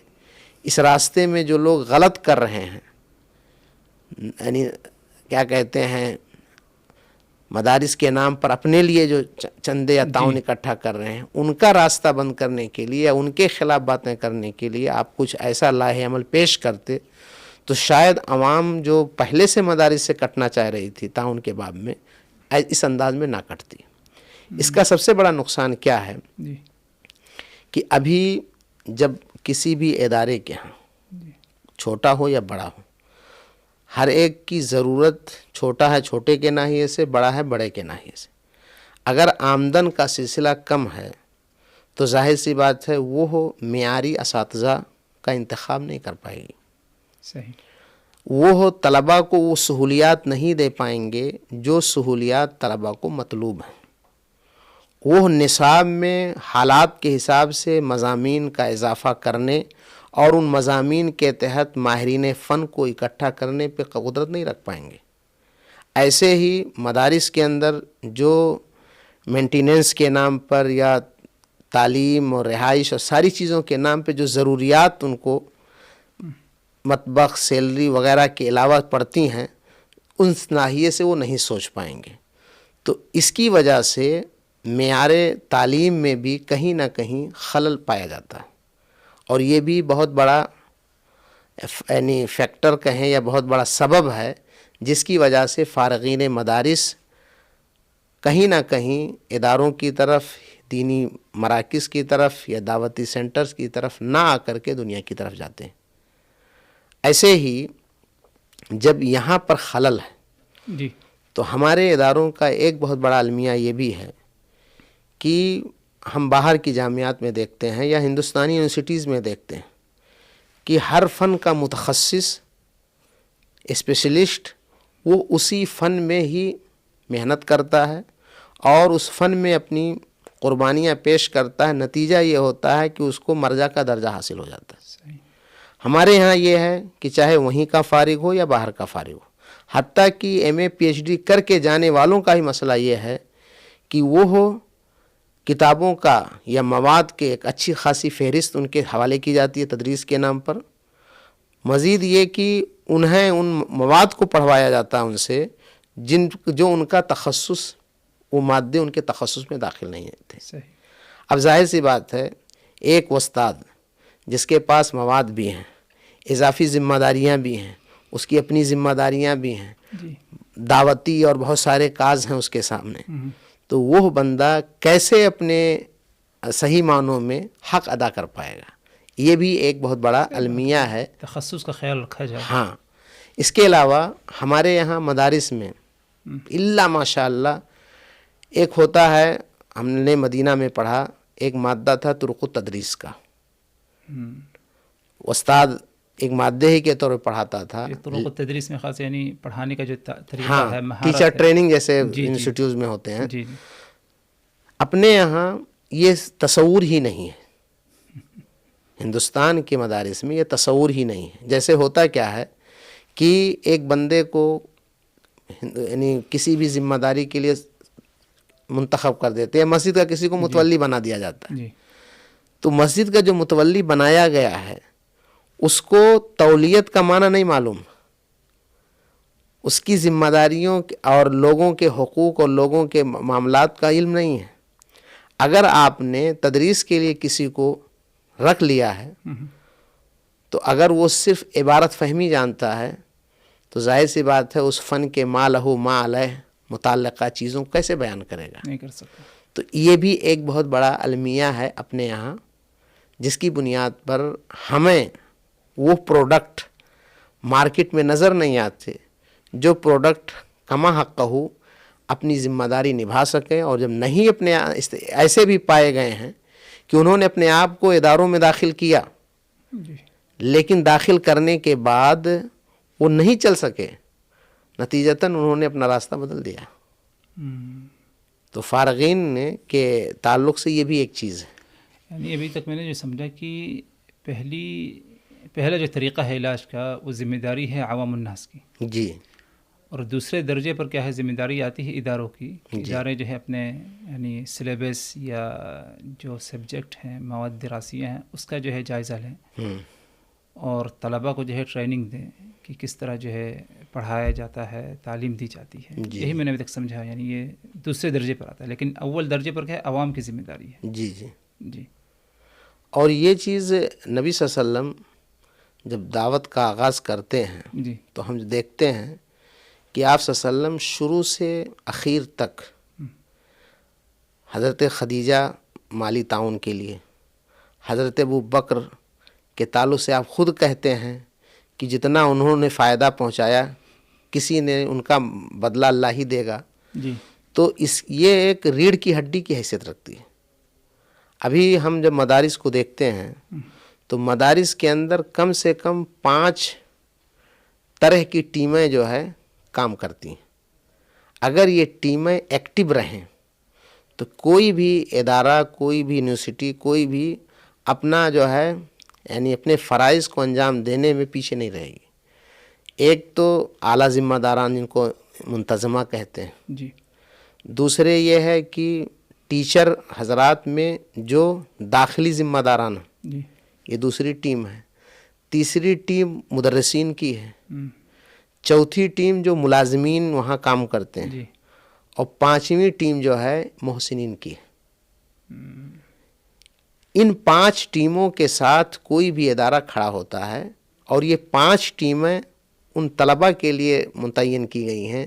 اس راستے میں جو لوگ غلط کر رہے ہیں، یعنی کیا کہتے ہیں، مدارس کے نام پر اپنے لیے جو چندے یا تعاون اکٹھا کر رہے ہیں، ان کا راستہ بند کرنے کے لیے یا ان کے خلاف باتیں کرنے کے لیے آپ کچھ ایسا لاہ عمل پیش کرتے تو شاید عوام جو پہلے سے مدارس سے کٹنا چاہ رہی تھی تعاون کے باب میں، اس انداز میں نہ کٹتی۔ اس کا سب سے بڑا نقصان کیا ہے کہ ابھی جب کسی بھی ادارے کے ہاں چھوٹا ہو یا بڑا ہو، ہر ایک کی ضرورت، چھوٹا ہے چھوٹے کے ناحیے سے، بڑا ہے بڑے کے ناحیے سے۔ اگر آمدن کا سلسلہ کم ہے تو ظاہر سی بات ہے وہ معیاری اساتذہ کا انتخاب نہیں کر پائے گی، صحیح، وہ طلباء کو وہ سہولیات نہیں دے پائیں گے جو سہولیات طلباء کو مطلوب ہیں۔ وہ نصاب میں حالات کے حساب سے مضامین کا اضافہ کرنے اور ان مضامین کے تحت ماہرین فن کو اکٹھا کرنے پہ قدرت نہیں رکھ پائیں گے۔ ایسے ہی مدارس کے اندر جو مینٹیننس کے نام پر یا تعلیم اور رہائش اور ساری چیزوں کے نام پہ جو ضروریات ان کو مطبخ، سیلری وغیرہ کے علاوہ پڑتی ہیں، ان ناحیے سے وہ نہیں سوچ پائیں گے۔ تو اس کی وجہ سے معیار تعلیم میں بھی کہیں نہ کہیں خلل پایا جاتا ہے، اور یہ بھی بہت بڑا یعنی فیکٹر کہیں یا بہت بڑا سبب ہے جس کی وجہ سے فارغین مدارس کہیں نہ کہیں اداروں کی طرف، دینی مراکز کی طرف یا دعوتی سینٹرز کی طرف نہ آ کر کے دنیا کی طرف جاتے ہیں۔ ایسے ہی جب یہاں پر خلل ہے جی تو ہمارے اداروں کا ایک بہت بڑا المیہ یہ بھی ہے کہ ہم باہر کی جامعات میں دیکھتے ہیں یا ہندوستانی یونیورسٹیز میں دیکھتے ہیں کہ ہر فن کا متخصص، اسپیشلسٹ، وہ اسی فن میں ہی محنت کرتا ہے اور اس فن میں اپنی قربانیاں پیش کرتا ہے۔ نتیجہ یہ ہوتا ہے کہ اس کو مرجع کا درجہ حاصل ہو جاتا ہے۔ صحیح، ہمارے یہاں یہ ہے کہ چاہے وہیں کا فارغ ہو یا باہر کا فارغ ہو، حتیٰ کہ ایم اے پی ایچ ڈی کر کے جانے والوں کا ہی مسئلہ یہ ہے کہ وہ کتابوں کا یا مواد کے ایک اچھی خاصی فہرست ان کے حوالے کی جاتی ہے تدریس کے نام پر، مزید یہ کہ انہیں ان مواد کو پڑھوایا جاتا ہے ان سے جو ان کا تخصص، وہ مادے ان کے تخصص میں داخل نہیں تھے۔ صحیح، اب ظاہر سی بات ہے ایک استاد جس کے پاس مواد بھی ہیں، اضافی ذمہ داریاں بھی ہیں، اس کی اپنی ذمہ داریاں بھی ہیں، جی دعوتی اور بہت سارے کاز ہیں اس کے سامنے، تو وہ بندہ کیسے اپنے صحیح معنوں میں حق ادا کر پائے گا؟ یہ بھی ایک بہت بڑا المیہ ہے۔ تخصص کا خیال رکھا جائے۔ ہاں، اس کے علاوہ ہمارے یہاں مدارس میں الا ماشاء اللہ ایک ہوتا ہے، ہم نے مدینہ میں پڑھا، ایک مادہ تھا طرق التدریس کا، استاد ایک مادے ہی کے طور پر پڑھاتا تھا۔ طرق التدریس میں خاص یعنی پڑھانے کا جو طریقہ ہاں، ہے، مہارت ٹیچر ہے۔ ٹریننگ جیسے جی، جی، یونیورسٹیز میں ہوتے ہیں، جی جی اپنے یہاں یہ تصور ہی نہیں ہے۔ ہندوستان کے مدارس میں یہ تصور ہی نہیں ہے۔ جیسے ہوتا کیا ہے کہ ایک بندے کو یعنی کسی بھی ذمہ داری کے لیے منتخب کر دیتے ہیں، مسجد کا کسی کو متولی بنا دیا جاتا ہے، جی تو مسجد کا جو متولی بنایا گیا ہے اس کو تولیت کا معنی نہیں معلوم، اس کی ذمہ داریوں اور لوگوں کے حقوق اور لوگوں کے معاملات کا علم نہیں ہے۔ اگر آپ نے تدریس کے لیے کسی کو رکھ لیا ہے تو اگر وہ صرف عبارت فہمی جانتا ہے تو ظاہر سی بات ہے اس فن کے ما لہو ما علیہ متعلقہ چیزوں کو کیسے بیان کرے گا؟ نہیں کر سکتا۔ تو یہ بھی ایک بہت بڑا المیہ ہے اپنے یہاں، جس کی بنیاد پر ہمیں وہ پروڈکٹ مارکیٹ میں نظر نہیں آتے جو پروڈکٹ کما حق ہو اپنی ذمہ داری نبھا سکیں، اور جب نہیں اپنے ایسے بھی پائے گئے ہیں کہ انہوں نے اپنے آپ کو اداروں میں داخل کیا لیکن داخل کرنے کے بعد وہ نہیں چل سکے، نتیجتاً انہوں نے اپنا راستہ بدل دیا۔ تو فارغین کے تعلق سے یہ بھی ایک چیز ہے۔ یعنی ابھی تک میں نے جو سمجھا کہ پہلا جو طریقہ ہے علاج کا وہ ذمہ داری ہے عوام الناس کی، جی، اور دوسرے درجے پر کیا ہے ذمہ داری آتی ہے اداروں کی۔ ادارے جو ہے اپنے یعنی سلیبس یا جو سبجیکٹ ہیں، مواد دراسیہ ہیں، اس کا جو ہے جائزہ لیں اور طلباء کو جو ہے ٹریننگ دیں کہ کس طرح جو ہے پڑھایا جاتا ہے، تعلیم دی جاتی ہے۔ یہی میں نے ابھی تک سمجھا، یعنی یہ دوسرے درجے پر آتا ہے، لیکن اول درجے پر کیا ہے عوام کی ذمہ داری ہے۔ جی جی جی، اور یہ چیز نبی صلی اللہ علیہ وسلم جب دعوت کا آغاز کرتے ہیں جی، تو ہم دیکھتے ہیں کہ آپ صلی اللہ علیہ وسلم شروع سے اخیر تک حضرت خدیجہ مالی تعاون کے لیے، حضرت ابو بکر کے تعلق سے آپ خود کہتے ہیں کہ جتنا انہوں نے فائدہ پہنچایا کسی نے ان کا بدلہ اللہ ہی دے گا۔ جی، تو یہ ایک ریڑھ کی ہڈی کی حیثیت رکھتی ہے۔ ابھی ہم جب مدارس کو دیکھتے ہیں تو مدارس کے اندر کم سے کم 5 طرح کی ٹیمیں جو ہے کام کرتی ہیں۔ اگر یہ ٹیمیں ایکٹیو رہیں تو کوئی بھی ادارہ، کوئی بھی یونیورسٹی، کوئی بھی اپنا جو ہے یعنی اپنے فرائض کو انجام دینے میں پیچھے نہیں رہے گی۔ ایک تو اعلیٰ ذمہ داران جن کو منتظمہ کہتے ہیں، جی، دوسرے یہ ہے کہ ٹیچر حضرات میں جو داخلی ذمہ داران ہیں، جی، یہ دوسری ٹیم ہے۔ تیسری ٹیم مدرسین کی ہے۔ چوتھی ٹیم جو ملازمین وہاں کام کرتے ہیں، جی، اور 5ویں ٹیم جو ہے محسنین کی ہے۔ ان 5 ٹیموں کے ساتھ کوئی بھی ادارہ کھڑا ہوتا ہے، اور یہ 5 ٹیمیں ان طلباء کے لیے متعین کی گئی ہیں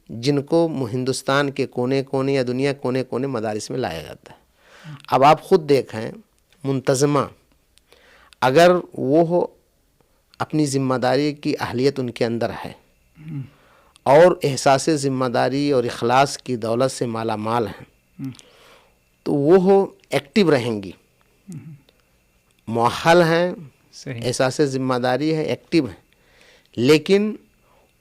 جن کو ہندوستان کے کونے کونے یا دنیا کونے کونے مدارس میں لایا جاتا ہے۔ اب آپ خود دیکھیں، منتظمہ اگر وہ اپنی ذمہ داری کی اہلیت ان کے اندر ہے اور احساس ذمہ داری اور اخلاص کی دولت سے مالا مال ہیں تو وہ ایکٹیو رہیں گی، مؤہل ہیں، صحیح، احساس ذمہ داری ہے، ایکٹیو ہیں، لیکن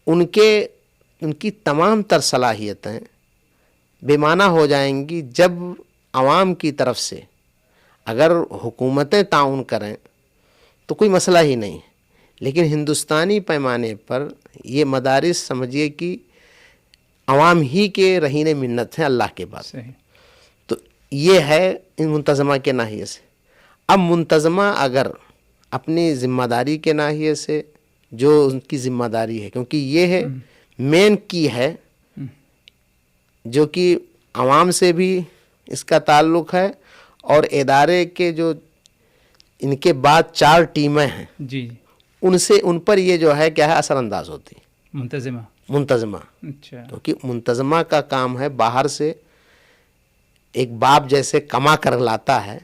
ان کی تمام تر صلاحیتیں بے معنی ہو جائیں گی جب عوام کی طرف سے اگر حکومتیں تعاون کریں تو کوئی مسئلہ ہی نہیں، لیکن ہندوستانی پیمانے پر یہ مدارس سمجھیے کہ عوام ہی کے رہین منت ہیں اللہ کے بعد۔ صحیح، تو یہ ہے ان منتظمہ کے ناحیے سے۔ اب منتظمہ اگر اپنی ذمہ داری کے ناحیے سے جو ان کی ذمہ داری ہے، کیونکہ یہ ہے مین کی ہے جو کہ عوام سے بھی اس کا تعلق ہے، اور ادارے کے جو ان کے بعد 4 ٹیمیں ہیں جی، ان پر یہ جو ہے کیا ہے اثر انداز ہوتی منتظمہ، منتظمہ، اچھا، کیونکہ منتظمہ کا کام ہے باہر سے ایک باپ جیسے کما کر لاتا ہے،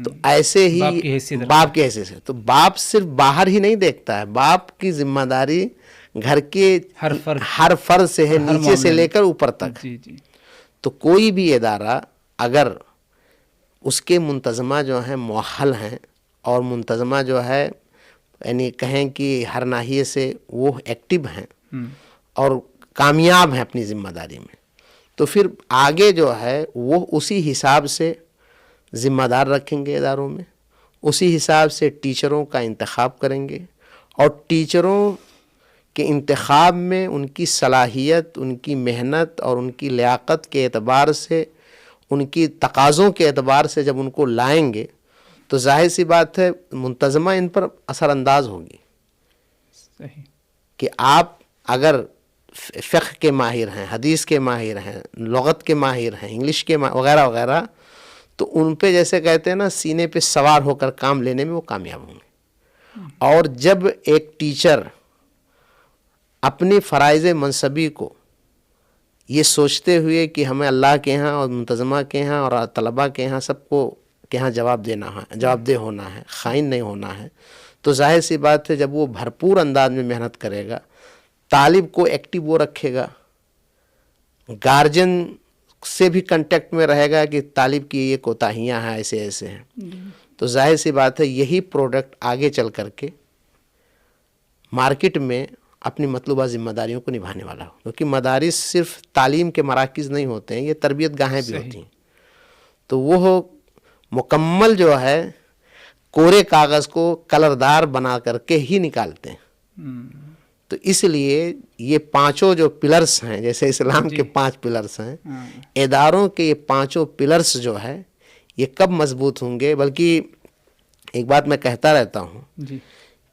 تو ایسے ہی باپ کی حیثیت باپ کی حیثیت سے تو باپ صرف باہر ہی نہیں دیکھتا ہے، باپ کی ذمہ داری گھر کے ہر فرد سے ہے، نیچے سے لے کر اوپر تک۔ جی، جی، تو کوئی بھی ادارہ اگر اس کے منتظمہ جو ہیں مؤہل ہیں اور منتظمہ جو ہے یعنی کہیں کہ ہر ناحیے سے وہ ایکٹیو ہیں اور کامیاب ہیں اپنی ذمہ داری میں، تو پھر آگے جو ہے وہ اسی حساب سے ذمہ دار رکھیں گے اداروں میں، اسی حساب سے ٹیچروں کا انتخاب کریں گے، اور ٹیچروں کے انتخاب میں ان کی صلاحیت، ان کی محنت اور ان کی لیاقت کے اعتبار سے ان کی تقاضوں کے اعتبار سے جب ان کو لائیں گے تو ظاہر سی بات ہے منتظمہ ان پر اثر انداز ہوگی صحیح. کہ آپ اگر فقہ کے ماہر ہیں، حدیث کے ماہر ہیں، لغت کے ماہر ہیں، انگلش کے وغیرہ وغیرہ، تو ان پہ جیسے کہتے ہیں نا سینے پہ سوار ہو کر کام لینے میں وہ کامیاب ہوں گے. اور جب ایک ٹیچر اپنی فرائض منصبی کو یہ سوچتے ہوئے کہ ہمیں اللہ کے ہاں اور منتظمہ کے ہاں اور طلباء کے ہاں سب کو کے ہاں جواب دہ ہونا ہے، خائن نہیں ہونا ہے، تو ظاہر سی بات ہے جب وہ بھرپور انداز میں محنت کرے گا، طالب کو ایکٹیو وہ رکھے گا، گارجن سے بھی کنٹیکٹ میں رہے گا کہ طالب کی یہ کوتاہیاں ہیں، ایسے ایسے ہیں، تو ظاہر سی بات ہے یہی پروڈکٹ آگے چل کر کے مارکیٹ میں اپنی مطلوبہ ذمہ داریوں کو نبھانے والا ہو. کیونکہ مدارس صرف تعلیم کے مراکز نہیں ہوتے ہیں، یہ تربیت گاہیں بھی ہوتی ہیں. تو وہ مکمل جو ہے کورے کاغذ کو کلردار بنا کر کے ہی نکالتے ہیں. تو اس لیے یہ پانچوں جو پلرز ہیں، جیسے اسلام کے 5 پلرز ہیں، اداروں کے یہ 5 پلرز جو ہے یہ کب مضبوط ہوں گے؟ بلکہ ایک بات میں کہتا رہتا ہوں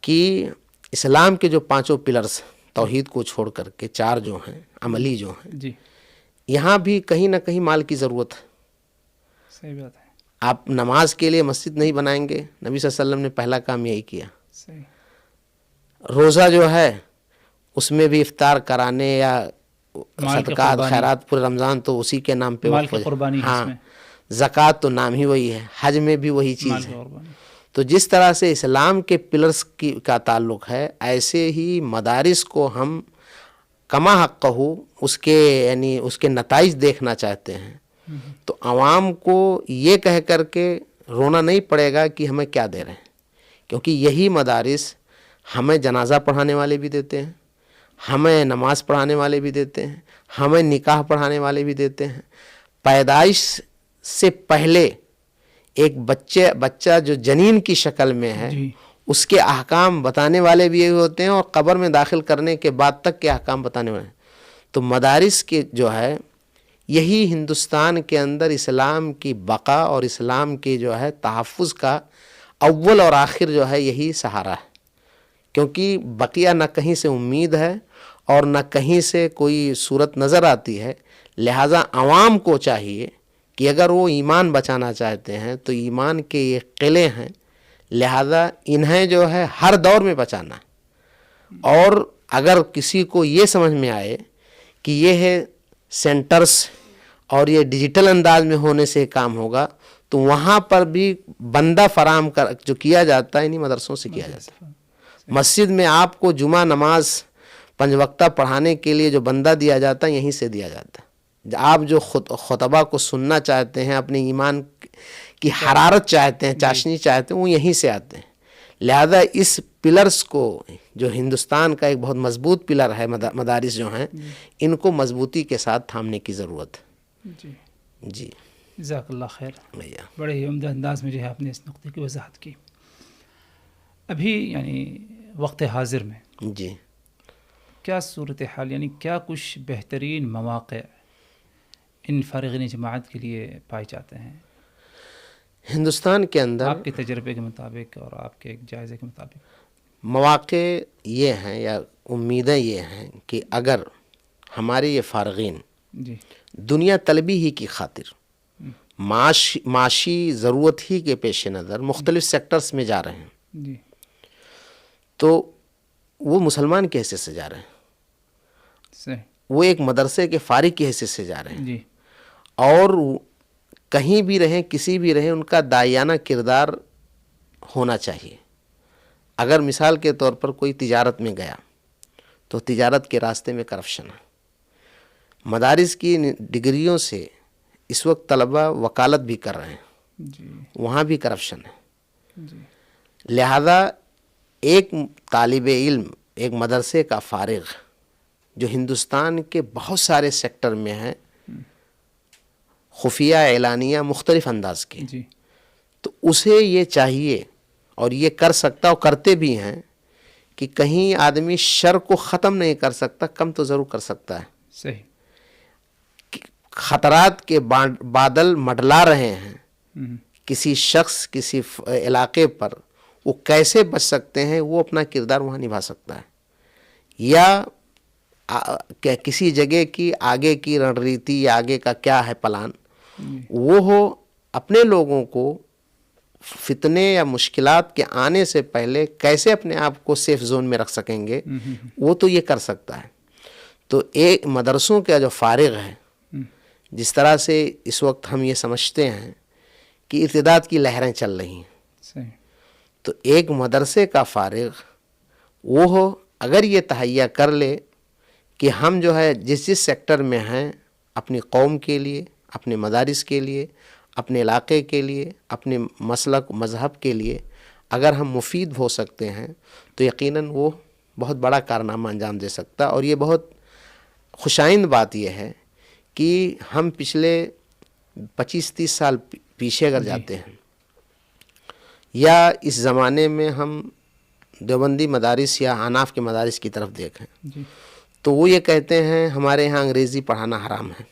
کہ اسلام کے جو 5 پلرز توحید کو چھوڑ کر کے 4 جو ہیں عملی جو ہیں، یہاں بھی کہیں نہ کہیں مال کی ضرورت ہے. صحیح بات ہے. آپ نماز کے لیے مسجد نہیں بنائیں گے، نبی صلی اللہ علیہ وسلم نے پہلا کام یہی کیا. روزہ جو ہے اس میں بھی افطار کرانے یا صدقات خیرات پورے رمضان تو اسی کے نام پہ قربانی. ہاں، زکوٰۃ تو نام ہی وہی ہے، حج میں بھی وہی چیز ہے. تو جس طرح سے اسلام کے پلرز کا تعلق ہے، ایسے ہی مدارس کو ہم کما حق ہو اس کے یعنی اس کے نتائج دیکھنا چاہتے ہیں. تو عوام کو یہ کہہ کر کے رونا نہیں پڑے گا کہ ہمیں کیا دے رہے ہیں، کیونکہ یہی مدارس ہمیں جنازہ پڑھانے والے بھی دیتے ہیں، ہمیں نماز پڑھانے والے بھی دیتے ہیں، ہمیں نکاح پڑھانے والے بھی دیتے ہیں. پیدائش سے پہلے ایک بچہ جو جنین کی شکل میں ہے اس کے احکام بتانے والے بھی یہی ہوتے ہیں، اور قبر میں داخل کرنے کے بعد تک کے احکام بتانے والے ہیں. تو مدارس کے جو ہے یہی ہندوستان کے اندر اسلام کی بقا اور اسلام کی جو ہے تحفظ کا اول اور آخر جو ہے یہی سہارا ہے. کیونکہ بقیہ نہ کہیں سے امید ہے اور نہ کہیں سے کوئی صورت نظر آتی ہے. لہٰذا عوام کو چاہیے کہ اگر وہ ایمان بچانا چاہتے ہیں تو ایمان کے یہ قلعے ہیں، لہذا انہیں جو ہے ہر دور میں بچانا. اور اگر کسی کو یہ سمجھ میں آئے کہ یہ ہے سینٹرز اور یہ ڈیجیٹل انداز میں ہونے سے کام ہوگا، تو وہاں پر بھی بندہ فراہم جو کیا جاتا ہے انہیں مدرسوں سے کیا جاتا ہے. مسجد میں آپ کو جمعہ نماز 5 وقتہ پڑھانے کے لیے جو بندہ دیا جاتا ہے یہیں سے دیا جاتا ہے. آپ جو خطبہ کو سننا چاہتے ہیں، اپنے ایمان کی حرارت چاہتے ہیں، چاشنی چاہتے ہیں، وہ یہیں سے آتے ہیں. لہذا اس پلرز کو جو ہندوستان کا ایک بہت مضبوط پلر ہے، مدارس جو ہیں ان کو مضبوطی کے ساتھ تھامنے کی ضرورت ہے. جی جزاک اللہ خیر. بڑے ہی عمدہ انداز میں جو ہے آپ نے اس نقطے کی وضاحت کی. ابھی یعنی وقت حاضر میں جی کیا صورتحال، یعنی کیا کچھ بہترین مواقع ان فارغین جماعت کے لیے پائے جاتے ہیں ہندوستان کے اندر؟ آپ کے تجربے کے مطابق اور آپ کے ایک جائزے کے مطابق مواقع یہ ہیں یا امیدیں یہ ہیں کہ اگر ہمارے یہ فارغین دنیا طلبی ہی کی خاطر معاشی ضرورت ہی کے پیش نظر مختلف سیکٹرز میں جا رہے ہیں، تو وہ مسلمان کی حیثیت سے جا رہے ہیں، وہ ایک مدرسے کے فارغ کی حیثیت سے جا رہے ہیں، اور کہیں بھی رہیں کسی بھی رہیں ان کا داعیانہ کردار ہونا چاہیے. اگر مثال کے طور پر کوئی تجارت میں گیا تو تجارت کے راستے میں کرپشن ہے. مدارس کی ڈگریوں سے اس وقت طلبہ وکالت بھی کر رہے ہیں، وہاں بھی کرپشن ہے. لہذا ایک طالب علم، ایک مدرسے کا فارغ جو ہندوستان کے بہت سارے سیکٹر میں ہے، خفیہ اعلانیہ مختلف انداز کے، تو اسے یہ چاہیے اور یہ کر سکتا اور کرتے بھی ہیں کہ کہیں آدمی شر کو ختم نہیں کر سکتا، کم تو ضرور کر سکتا ہے. صحیح. خطرات کے بادل منڈلا رہے ہیں کسی شخص کسی علاقے پر، وہ کیسے بچ سکتے ہیں، وہ اپنا کردار وہاں نبھا سکتا ہے، یا کسی جگہ کی آگے کی رنریتی یا آگے کا کیا ہے پلان، وہ ہو اپنے لوگوں کو فتنے یا مشکلات کے آنے سے پہلے کیسے اپنے آپ کو سیف زون میں رکھ سکیں گے، وہ تو یہ کر سکتا ہے۔ تو ایک مدرسوں کا جو فارغ ہے، جس طرح سے اس وقت ہم یہ سمجھتے ہیں کہ ارتداد کی لہریں چل رہی ہیں، تو ایک مدرسے کا فارغ وہ ہو اگر یہ تہیہ کر لے کہ ہم جو ہے جس سیکٹر میں ہیں، اپنی قوم کے لیے، اپنے مدارس کے لیے، اپنے علاقے کے لیے، اپنے مسلک مذہب کے لیے اگر ہم مفید ہو سکتے ہیں تو یقیناً وہ بہت بڑا کارنامہ انجام دے سکتا ہے۔ اور یہ بہت خوشائند بات یہ ہے کہ ہم پچھلے 25-30 سال پیچھے اگر جاتے ہیں، یا اس زمانے میں ہم دیوبندی مدارس یا حناف کے مدارس کی طرف دیکھیں تو وہ یہ کہتے ہیں ہمارے ہاں انگریزی پڑھانا حرام ہے،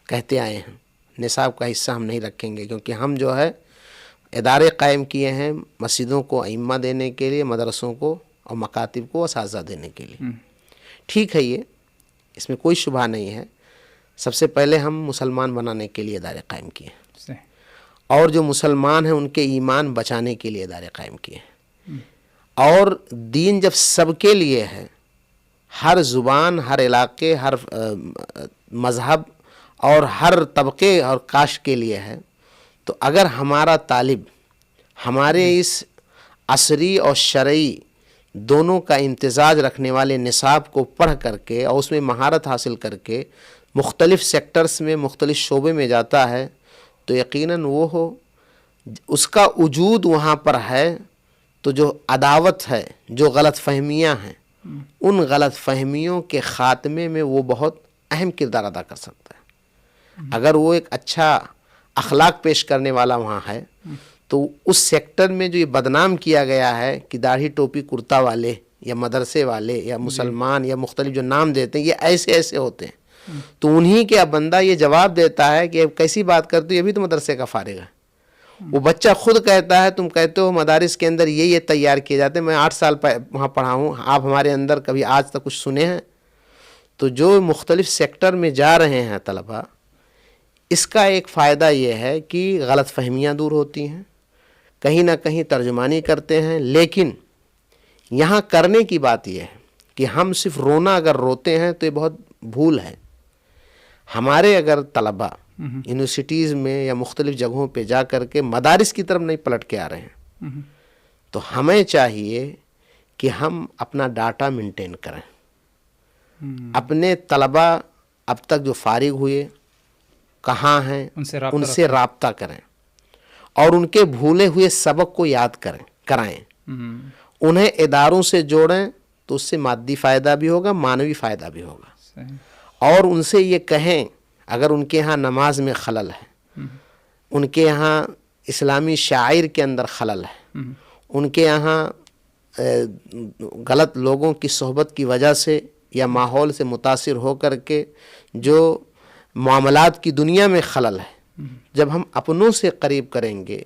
کہتے آئے ہیں، نصاب کا حصہ ہم نہیں رکھیں گے، کیونکہ ہم جو ہے ادارے قائم کیے ہیں مسجدوں کو ائمہ دینے کے لیے، مدرسوں کو اور مکاتب کو اساتذہ دینے کے لیے۔ ٹھیک ہے، یہ اس میں کوئی شبہ نہیں ہے، سب سے پہلے ہم مسلمان بنانے کے لیے ادارے قائم کیے ہیں، اور جو مسلمان ہیں ان کے ایمان بچانے کے لیے ادارے قائم کیے ہیں۔ اور دین جب سب کے لیے ہے، ہر زبان، ہر علاقے، ہر مذہب اور ہر طبقے اور کاشت کے لیے ہے، تو اگر ہمارا طالب ہمارے اس عصری اور شرعی دونوں کا امتزاج رکھنے والے نصاب کو پڑھ کر کے اور اس میں مہارت حاصل کر کے مختلف سیکٹرز میں، مختلف شعبے میں جاتا ہے، تو یقیناً وہ ہو اس کا وجود وہاں پر ہے، تو جو عداوت ہے، جو غلط فہمیاں ہیں، ان غلط فہمیوں کے خاتمے میں وہ بہت اہم کردار ادا کر سکتا ہے۔ اگر وہ ایک اچھا اخلاق پیش کرنے والا وہاں ہے تو اس سیکٹر میں جو یہ بدنام کیا گیا ہے کہ داڑھی ٹوپی کرتا والے یا مدرسے والے یا مسلمان یا مختلف جو نام دیتے ہیں، یہ ایسے ایسے ہوتے ہیں، تو انہی کے بندہ یہ جواب دیتا ہے کہ کیسی بات کرتے ہو، یہ بھی تو مدرسے کا فارغ ہے۔ وہ بچہ خود کہتا ہے تم کہتے ہو مدارس کے اندر یہ تیار کیے جاتے ہیں، میں 8 سال وہاں پڑھا ہوں، آپ ہمارے اندر کبھی آج تک کچھ سنے ہیں؟ تو جو مختلف سیکٹر میں جا رہے ہیں طلبہ، اس کا ایک فائدہ یہ ہے کہ غلط فہمیاں دور ہوتی ہیں، کہیں نہ کہیں ترجمانی کرتے ہیں، لیکن یہاں کرنے کی بات یہ ہے کہ ہم صرف رونا اگر روتے ہیں تو یہ بہت بھول ہے۔ ہمارے اگر طلبہ یونیورسٹیز میں یا مختلف جگہوں پہ جا کر کے مدارس کی طرف نہیں پلٹ کے آ رہے ہیں، تو ہمیں چاہیے کہ ہم اپنا ڈاٹا مینٹین کریں، اپنے طلبہ اب تک جو فارغ ہوئے کہاں ہیں ان سے رابطہ کریں، اور ان کے بھولے ہوئے سبق کو یاد کرائیں، انہیں اداروں سے جوڑیں، تو اس سے مادی فائدہ بھی ہوگا، معنوی فائدہ بھی ہوگا۔ اور ان سے یہ کہیں اگر ان کے ہاں نماز میں خلل ہے، ان کے یہاں اسلامی شاعر کے اندر خلل ہے، ان کے یہاں غلط لوگوں کی صحبت کی وجہ سے یا ماحول سے متاثر ہو کر کے جو معاملات کی دنیا میں خلل ہے، جب ہم اپنوں سے قریب کریں گے،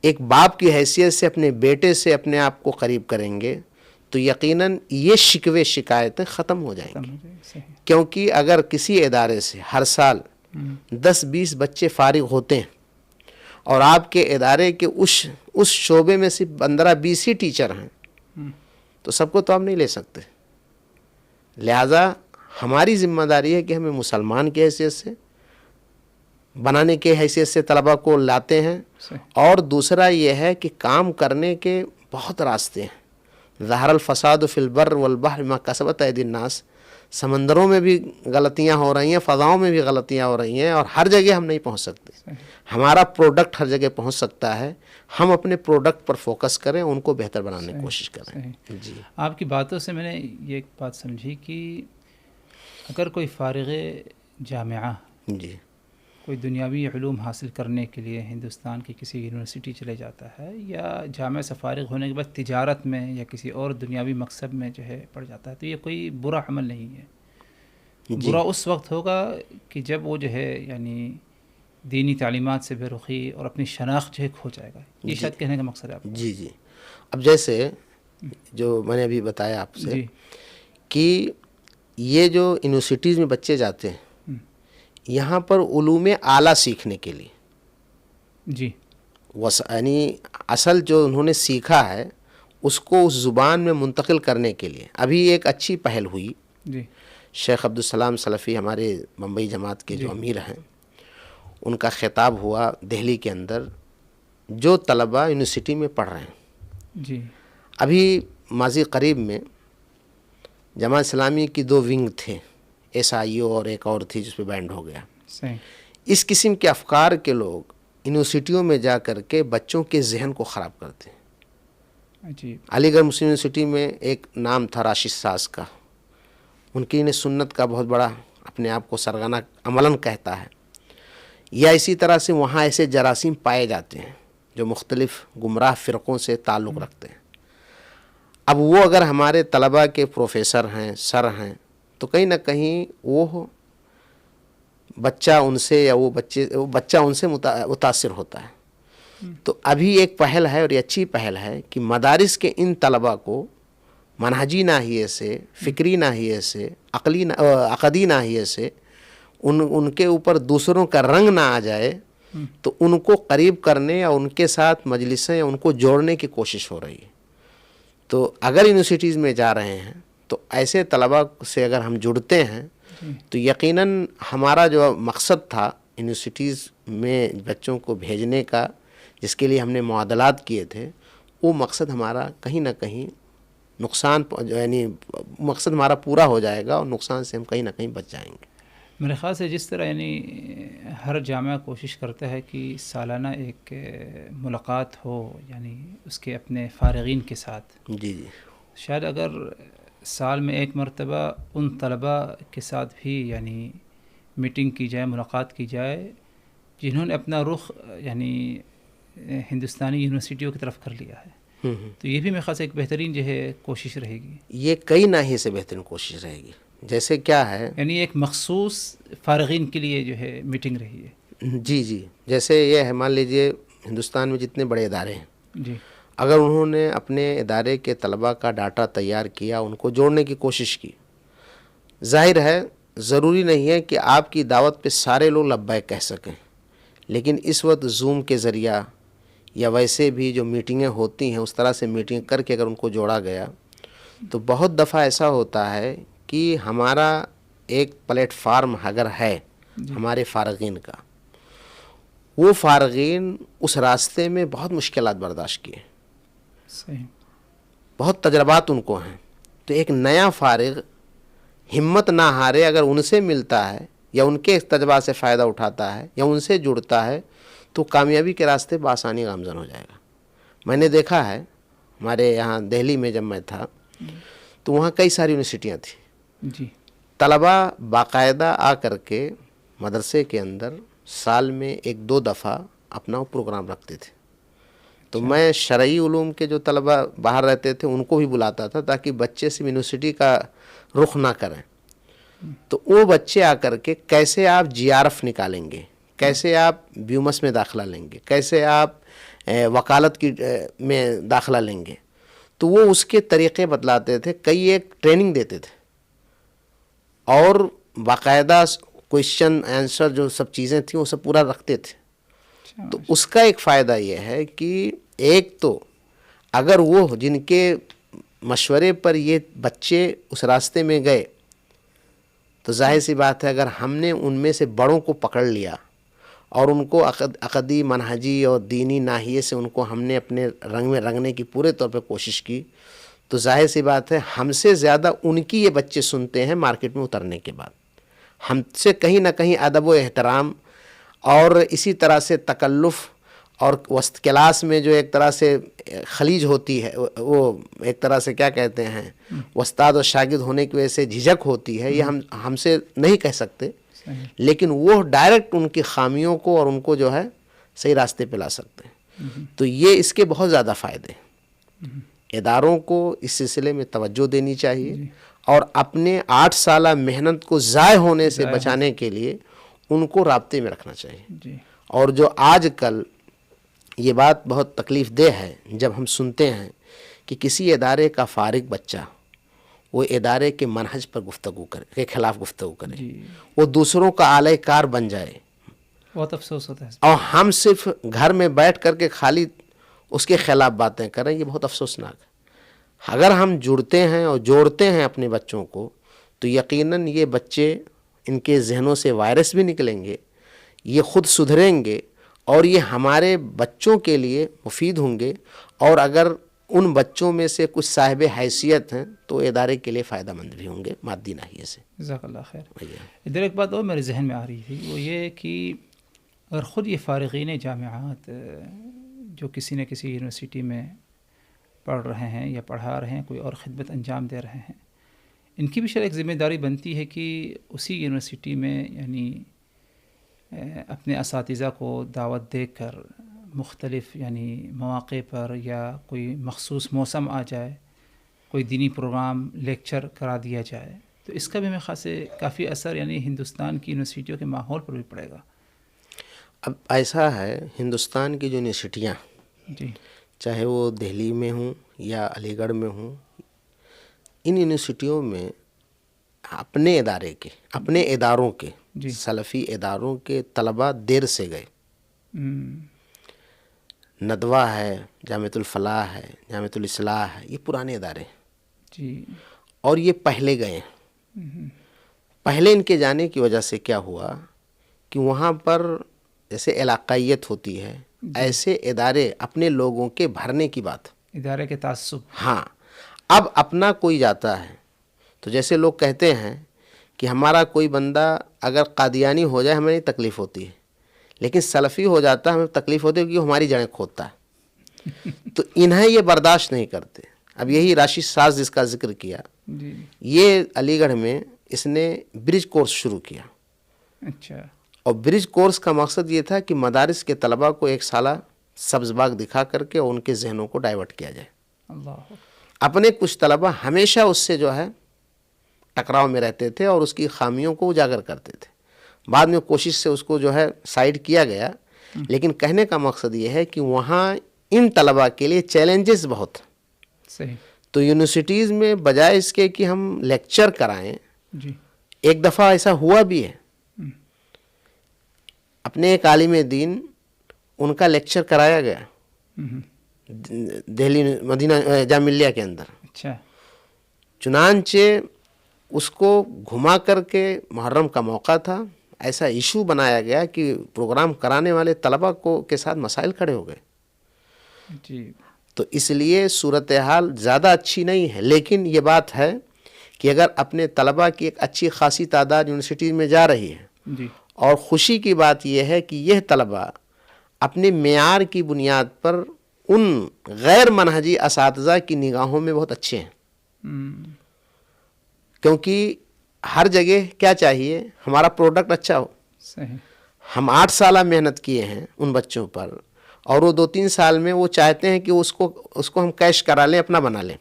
ایک باپ کی حیثیت سے اپنے بیٹے سے اپنے آپ کو قریب کریں گے، تو یقیناً یہ شکوے شکایتیں ختم ہو جائیں گی۔ کیونکہ اگر کسی ادارے سے ہر سال 10-20 بچے فارغ ہوتے ہیں اور آپ کے ادارے کے اس شعبے میں صرف 15-20 ہی ٹیچر ہیں، تو سب کو تو آپ نہیں لے سکتے۔ لہذا ہماری ذمہ داری ہے کہ ہمیں مسلمان کی حیثیت سے بنانے کے حیثیت سے طلبہ کو لاتے ہیں، اور دوسرا یہ ہے کہ کام کرنے کے بہت راستے ہیں۔ ظہر الفساد فی البر والبحر بما کسبت ایدی الناس، سمندروں میں بھی غلطیاں ہو رہی ہیں، فضاؤں میں بھی غلطیاں ہو رہی ہیں، اور ہر جگہ ہم نہیں پہنچ سکتے۔ ہمارا پروڈکٹ ہر جگہ پہنچ سکتا ہے، ہم اپنے پروڈکٹ پر فوکس کریں، ان کو بہتر بنانے کی کوشش کریں۔ جی، آپ کی باتوں سے میں نے یہ ایک بات سمجھی کہ اگر کوئی فارغ جامعہ جی کوئی دنیاوی علوم حاصل کرنے کے لیے ہندوستان کی کسی یونیورسٹی چلے جاتا ہے، یا جامعہ سے فارغ ہونے کے بعد تجارت میں یا کسی اور دنیاوی مقصد میں جو ہے پڑ جاتا ہے، تو یہ کوئی برا عمل نہیں ہے۔ برا اس وقت ہوگا کہ جب وہ جو ہے یعنی دینی تعلیمات سے بے رخی اور اپنی شناخت جو ہے کھو جائے گا. یہ شاید کہنے کا مقصد ہے آپ کا. جی. اب جیسے جو میں نے ابھی بتایا آپ سے کہ یہ جو یونیورسٹیز میں بچے جاتے ہیں یہاں پر علوم اعلیٰ سیکھنے کے لیے جی یعنی اصل جو انہوں نے سیکھا ہے اس کو اس زبان میں منتقل کرنے کے لیے ابھی ایک اچھی پہل ہوئی. جی شیخ عبدالسلام سلفی ہمارے بمبئی جماعت کے جو امیر ہیں ان کا خطاب ہوا دہلی کے اندر جو طلباء یونیورسٹی میں پڑھ رہے ہیں. جی ابھی ماضی قریب میں جماعت اسلامی کی 2 ونگ تھے SIO اور ایک اور تھی جس پہ بینڈ ہو گیا. صحیح. اس قسم کے افکار کے لوگ یونیورسٹیوں میں جا کر کے بچوں کے ذہن کو خراب کرتے ہیں. جی علی گڑھ مسلم یونیورسٹی میں ایک نام تھا راشد ساز کا. منکرین سنت کا بہت بڑا اپنے آپ کو سرگانہ عملاً کہتا ہے. یا اسی طرح سے وہاں ایسے جراثیم پائے جاتے ہیں جو مختلف گمراہ فرقوں سے تعلق رکھتے ہیں. اب وہ اگر ہمارے طلباء کے پروفیسر ہیں سر ہیں تو کہیں نہ کہیں وہ بچہ ان سے یا وہ بچہ ان سے متاثر ہوتا ہے. تو ابھی ایک پہل ہے اور یہ اچھی پہل ہے کہ مدارس کے ان طلباء کو منہجی ناحیے سے فکری ناحیے سے عقدی ناحیے سے ان کے اوپر دوسروں کا رنگ نہ آ جائے تو ان کو قریب کرنے یا ان کے ساتھ مجلسیں یا ان کو جوڑنے کی کوشش ہو رہی ہے. تو اگر یونیورسٹیز میں جا رہے ہیں تو ایسے طلباء سے اگر ہم جڑتے ہیں تو یقیناً ہمارا جو مقصد تھا یونیورسٹیز میں بچوں کو بھیجنے کا جس کے لیے ہم نے معادلات کیے تھے وہ مقصد ہمارا کہیں نہ کہیں نقصان یعنی مقصد ہمارا پورا ہو جائے گا اور نقصان سے ہم کہیں نہ کہیں بچ جائیں گے. میرے خیال سے جس طرح یعنی ہر جامعہ کوشش کرتا ہے کہ سالانہ ایک ملاقات ہو یعنی اس کے اپنے فارغین کے ساتھ. جی شاید اگر سال میں ایک مرتبہ ان طلباء کے ساتھ بھی یعنی میٹنگ کی جائے ملاقات کی جائے جنہوں نے اپنا رخ یعنی ہندوستانی یونیورسٹیوں کی طرف کر لیا ہے تو یہ بھی میرے خیال سے ایک بہترین جو ہے کوشش رہے گی. یہ کئی ناحیے سے بہترین کوشش رہے گی. جیسے کیا ہے یعنی ایک مخصوص فارغین کے لیے جو ہے میٹنگ رہی ہے. جی جیسے یہ ہے مان لیجئے ہندوستان میں جتنے بڑے ادارے ہیں جی اگر انہوں نے اپنے ادارے کے طلباء کا ڈاٹا تیار کیا ان کو جوڑنے کی کوشش کی ظاہر ہے ضروری نہیں ہے کہ آپ کی دعوت پہ سارے لوگ لبیک کہہ سکیں لیکن اس وقت زوم کے ذریعہ یا ویسے بھی جو میٹنگیں ہوتی ہیں اس طرح سے میٹنگ کر کے اگر ان کو جوڑا گیا تو بہت دفعہ ایسا ہوتا ہے کہ ہمارا ایک پلیٹ فارم اگر ہے ہمارے فارغین کا وہ فارغین اس راستے میں بہت مشکلات برداشت کیے صحیح بہت تجربات ان کو ہیں تو ایک نیا فارغ ہمت نہ ہارے اگر ان سے ملتا ہے یا ان کے تجربات سے فائدہ اٹھاتا ہے یا ان سے جڑتا ہے تو کامیابی کے راستے بآسانی گامزن ہو جائے گا. میں نے دیکھا ہے ہمارے یہاں دہلی میں جب میں تھا تو وہاں کئی ساری یونیورسٹیاں تھیں جی طلباء باقاعدہ آ کر کے مدرسے کے اندر سال میں 1-2 دفعہ اپنا پروگرام رکھتے تھے. تو میں شرعی علوم کے جو طلباء باہر رہتے تھے ان کو بھی بلاتا تھا تاکہ بچے صرف یونیورسٹی کا رخ نہ کریں. تو وہ بچے آ کر کے کیسے آپ GRF نکالیں گے کیسے آپ بیومس میں داخلہ لیں گے کیسے آپ وکالت کی میں داخلہ لیں گے تو وہ اس کے طریقے بتلاتے تھے. کئی ایک ٹریننگ دیتے تھے اور باقاعدہ کویشچن آنسر جو سب چیزیں تھیں وہ سب پورا رکھتے تھے. تو اس کا ایک فائدہ یہ ہے کہ ایک تو اگر وہ جن کے مشورے پر یہ بچے اس راستے میں گئے تو ظاہر سی بات ہے اگر ہم نے ان میں سے بڑوں کو پکڑ لیا اور ان کو عقدی منہجی اور دینی ناحیے سے ان کو ہم نے اپنے رنگ میں رنگنے کی پورے طور پہ کوشش کی تو ظاہر سی بات ہے ہم سے زیادہ ان کی یہ بچے سنتے ہیں مارکیٹ میں اترنے کے بعد. ہم سے کہیں نہ کہیں ادب و احترام اور اسی طرح سے تکلف اور وسط کلاس میں جو ایک طرح سے خلیج ہوتی ہے وہ ایک طرح سے کیا کہتے ہیں استاد اور شاگرد ہونے کی وجہ سے جھجک ہوتی ہے یہ ہم سے نہیں کہہ سکتے لیکن وہ ڈائریکٹ ان کی خامیوں کو اور ان کو جو ہے صحیح راستے پہ لا سکتے ہیں. تو یہ اس کے بہت زیادہ فائدے ہیں. اداروں کو اس سلسلے میں توجہ دینی چاہیے اور اپنے 8 سالہ محنت کو ضائع ہونے سے بچانے کے لیے ان کو رابطے میں رکھنا چاہیے. جی. اور جو آج کل یہ بات بہت تکلیف دہ ہے جب ہم سنتے ہیں کہ کسی ادارے کا فارغ بچہ وہ ادارے کے منہج پر گفتگو کرے کے خلاف گفتگو کرے, جی. وہ دوسروں کا اعلی کار بن جائے, بہت افسوس ہوتا ہے. اور ہم صرف گھر میں بیٹھ کر کے خالی اس کے خلاف باتیں کریں, یہ بہت افسوسناک ہے. اگر ہم جڑتے ہیں اور جوڑتے ہیں اپنے بچوں کو تو یقیناً یہ بچے, ان کے ذہنوں سے وائرس بھی نکلیں گے, یہ خود سدھریں گے اور یہ ہمارے بچوں کے لیے مفید ہوں گے. اور اگر ان بچوں میں سے کچھ صاحب حیثیت ہیں تو ادارے کے لیے فائدہ مند بھی ہوں گے مادی ناحیے سے. جزاک اللہ خیر. ادھر ایک بات اور میرے ذہن میں آ رہی تھی, وہ یہ کہ اگر خود یہ فارغین جامعات جو کسی نہ کسی یونیورسٹی میں پڑھ رہے ہیں یا پڑھا رہے ہیں, کوئی اور خدمت انجام دے رہے ہیں, ان کی بھی شاید ایک ذمہ داری بنتی ہے کہ اسی یونیورسٹی میں یعنی اپنے اساتذہ کو دعوت دے کر مختلف یعنی مواقع پر یا کوئی مخصوص موسم آ جائے, کوئی دینی پروگرام لیکچر کرا دیا جائے, تو اس کا بھی میرے خیال سے کافی اثر یعنی ہندوستان کی یونیورسٹیوں کے ماحول پر بھی پڑے گا. اب ایسا ہے, ہندوستان کی جو یونیورسٹیاں, جی, چاہے وہ دہلی میں ہوں یا علی گڑھ میں ہوں, ان یونیورسٹیوں میں اپنے ادارے کے, اپنے اداروں کے, جی, سلفی اداروں کے طلباء دیر سے گئے. ندوہ ہے, جامعۃ الفلاح ہے, جامعۃ الاصلاح ہے, یہ پرانے ادارے ہیں. جی, اور یہ پہلے گئے. پہلے ان کے جانے کی وجہ سے کیا ہوا کہ وہاں پر جیسے علاقائیت ہوتی ہے, ایسے ادارے اپنے لوگوں کے بھرنے کی بات, ادارے کے تعصب. ہاں, اب اپنا کوئی جاتا ہے تو جیسے لوگ کہتے ہیں کہ ہمارا کوئی بندہ اگر قادیانی ہو جائے ہمیں نہیں تکلیف ہوتی ہے, لیکن سلفی ہو جاتا ہے ہمیں تکلیف ہوتی ہے کیونکہ ہماری جڑیں کھودتا ہے. تو انہیں یہ برداشت نہیں کرتے. اب یہی راشد ساز جس کا ذکر کیا, جی, یہ علی گڑھ میں اس نے برج کورس شروع کیا. اچھا. اور برج کورس کا مقصد یہ تھا کہ مدارس کے طلباء کو 1 سالہ سبز باغ دکھا کر کے ان کے ذہنوں کو ڈائیورٹ کیا جائے. اللہ. اپنے کچھ طلباء ہمیشہ اس سے جو ہے ٹکراؤ میں رہتے تھے اور اس کی خامیوں کو اجاگر کرتے تھے. بعد میں کوشش سے اس کو جو ہے سائڈ کیا گیا, لیکن کہنے کا مقصد یہ ہے کہ وہاں ان طلباء کے لیے چیلنجز بہت ہیں. صحیح. تو یونیورسٹیز میں بجائے اس کے کہ ہم لیکچر کرائیں, جی, ایک دفعہ ایسا ہوا بھی ہے, اپنے ایک عالم دین ان کا لیکچر کرایا گیا دہلی مدینہ جامعہ ملیہ کے اندر. اچھا. چنانچہ اس کو گھما کر کے محرم کا موقع تھا, ایسا ایشو بنایا گیا کہ پروگرام کرانے والے طلباء کو کے ساتھ مسائل کھڑے ہو گئے. جی, تو اس لیے صورتحال زیادہ اچھی نہیں ہے, لیکن یہ بات ہے کہ اگر اپنے طلباء کی ایک اچھی خاصی تعداد یونیورسٹی میں جا رہی ہے, جی, اور خوشی کی بات یہ ہے کہ یہ طلباء اپنے معیار کی بنیاد پر ان غیر منہجی اساتذہ کی نگاہوں میں بہت اچھے ہیں. کیونکہ ہر جگہ کیا چاہیے, ہمارا پروڈکٹ اچھا ہو. صحیح. ہم 8 سالہ محنت کیے ہیں ان بچوں پر, اور وہ 2-3 سال میں وہ چاہتے ہیں کہ اس کو ہم کیش کرا لیں, اپنا بنا لیں.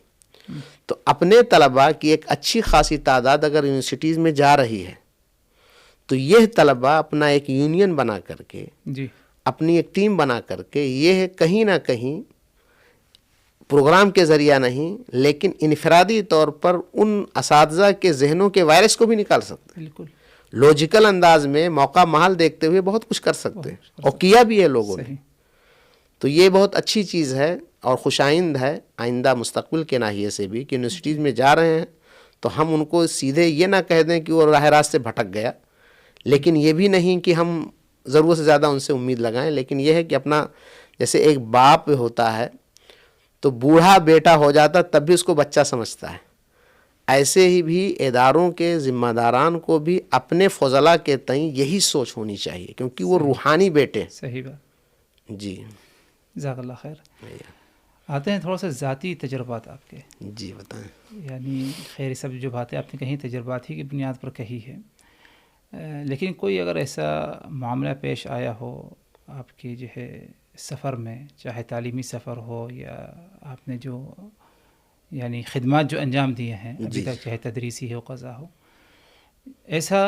تو اپنے طلباء کی ایک اچھی خاصی تعداد اگر یونیورسٹیز میں جا رہی ہے تو یہ طلباء اپنا ایک یونین بنا کر کے, جی, اپنی ایک ٹیم بنا کر کے, یہ کہیں نہ کہیں پروگرام کے ذریعہ نہیں لیکن انفرادی طور پر ان اساتذہ کے ذہنوں کے وائرس کو بھی نکال سکتے ہیں. بالکل. لوجیکل انداز میں موقع محال دیکھتے ہوئے بہت کچھ کر سکتے ہیں, اور کیا بھی ہے لوگوں نے. صحیح. تو یہ بہت اچھی چیز ہے اور خوشائند ہے آئندہ مستقبل کے ناحیے سے بھی کہ یونیورسٹیز میں جا رہے ہیں تو ہم ان کو سیدھے یہ نہ کہہ دیں کہ وہ راہ راست سے بھٹک گیا, لیکن یہ بھی نہیں کہ ہم ضرورت سے زیادہ ان سے امید لگائیں. لیکن یہ ہے کہ اپنا, جیسے ایک باپ ہوتا ہے تو بوڑھا بیٹا ہو جاتا تب بھی اس کو بچہ سمجھتا ہے, ایسے ہی بھی اداروں کے ذمہ داران کو بھی اپنے فضلاء کے تئیں یہی سوچ ہونی چاہیے, کیونکہ وہ روحانی بیٹے. صحیح بات. جی, جزاک اللہ خیر. آتے ہیں تھوڑا سا ذاتی تجربات آپ کے. جی بتائیں. یعنی خیر سب جو باتیں آپ نے کہیں تجربات ہی کی بنیاد پر کہی ہے, لیکن کوئی اگر ایسا معاملہ پیش آیا ہو آپ کی جو ہے سفر میں, چاہے تعلیمی سفر ہو یا آپ نے جو یعنی خدمات جو انجام دیے ہیں ابھی جی تک، چاہے تدریسی ہو قضا ہو، ایسا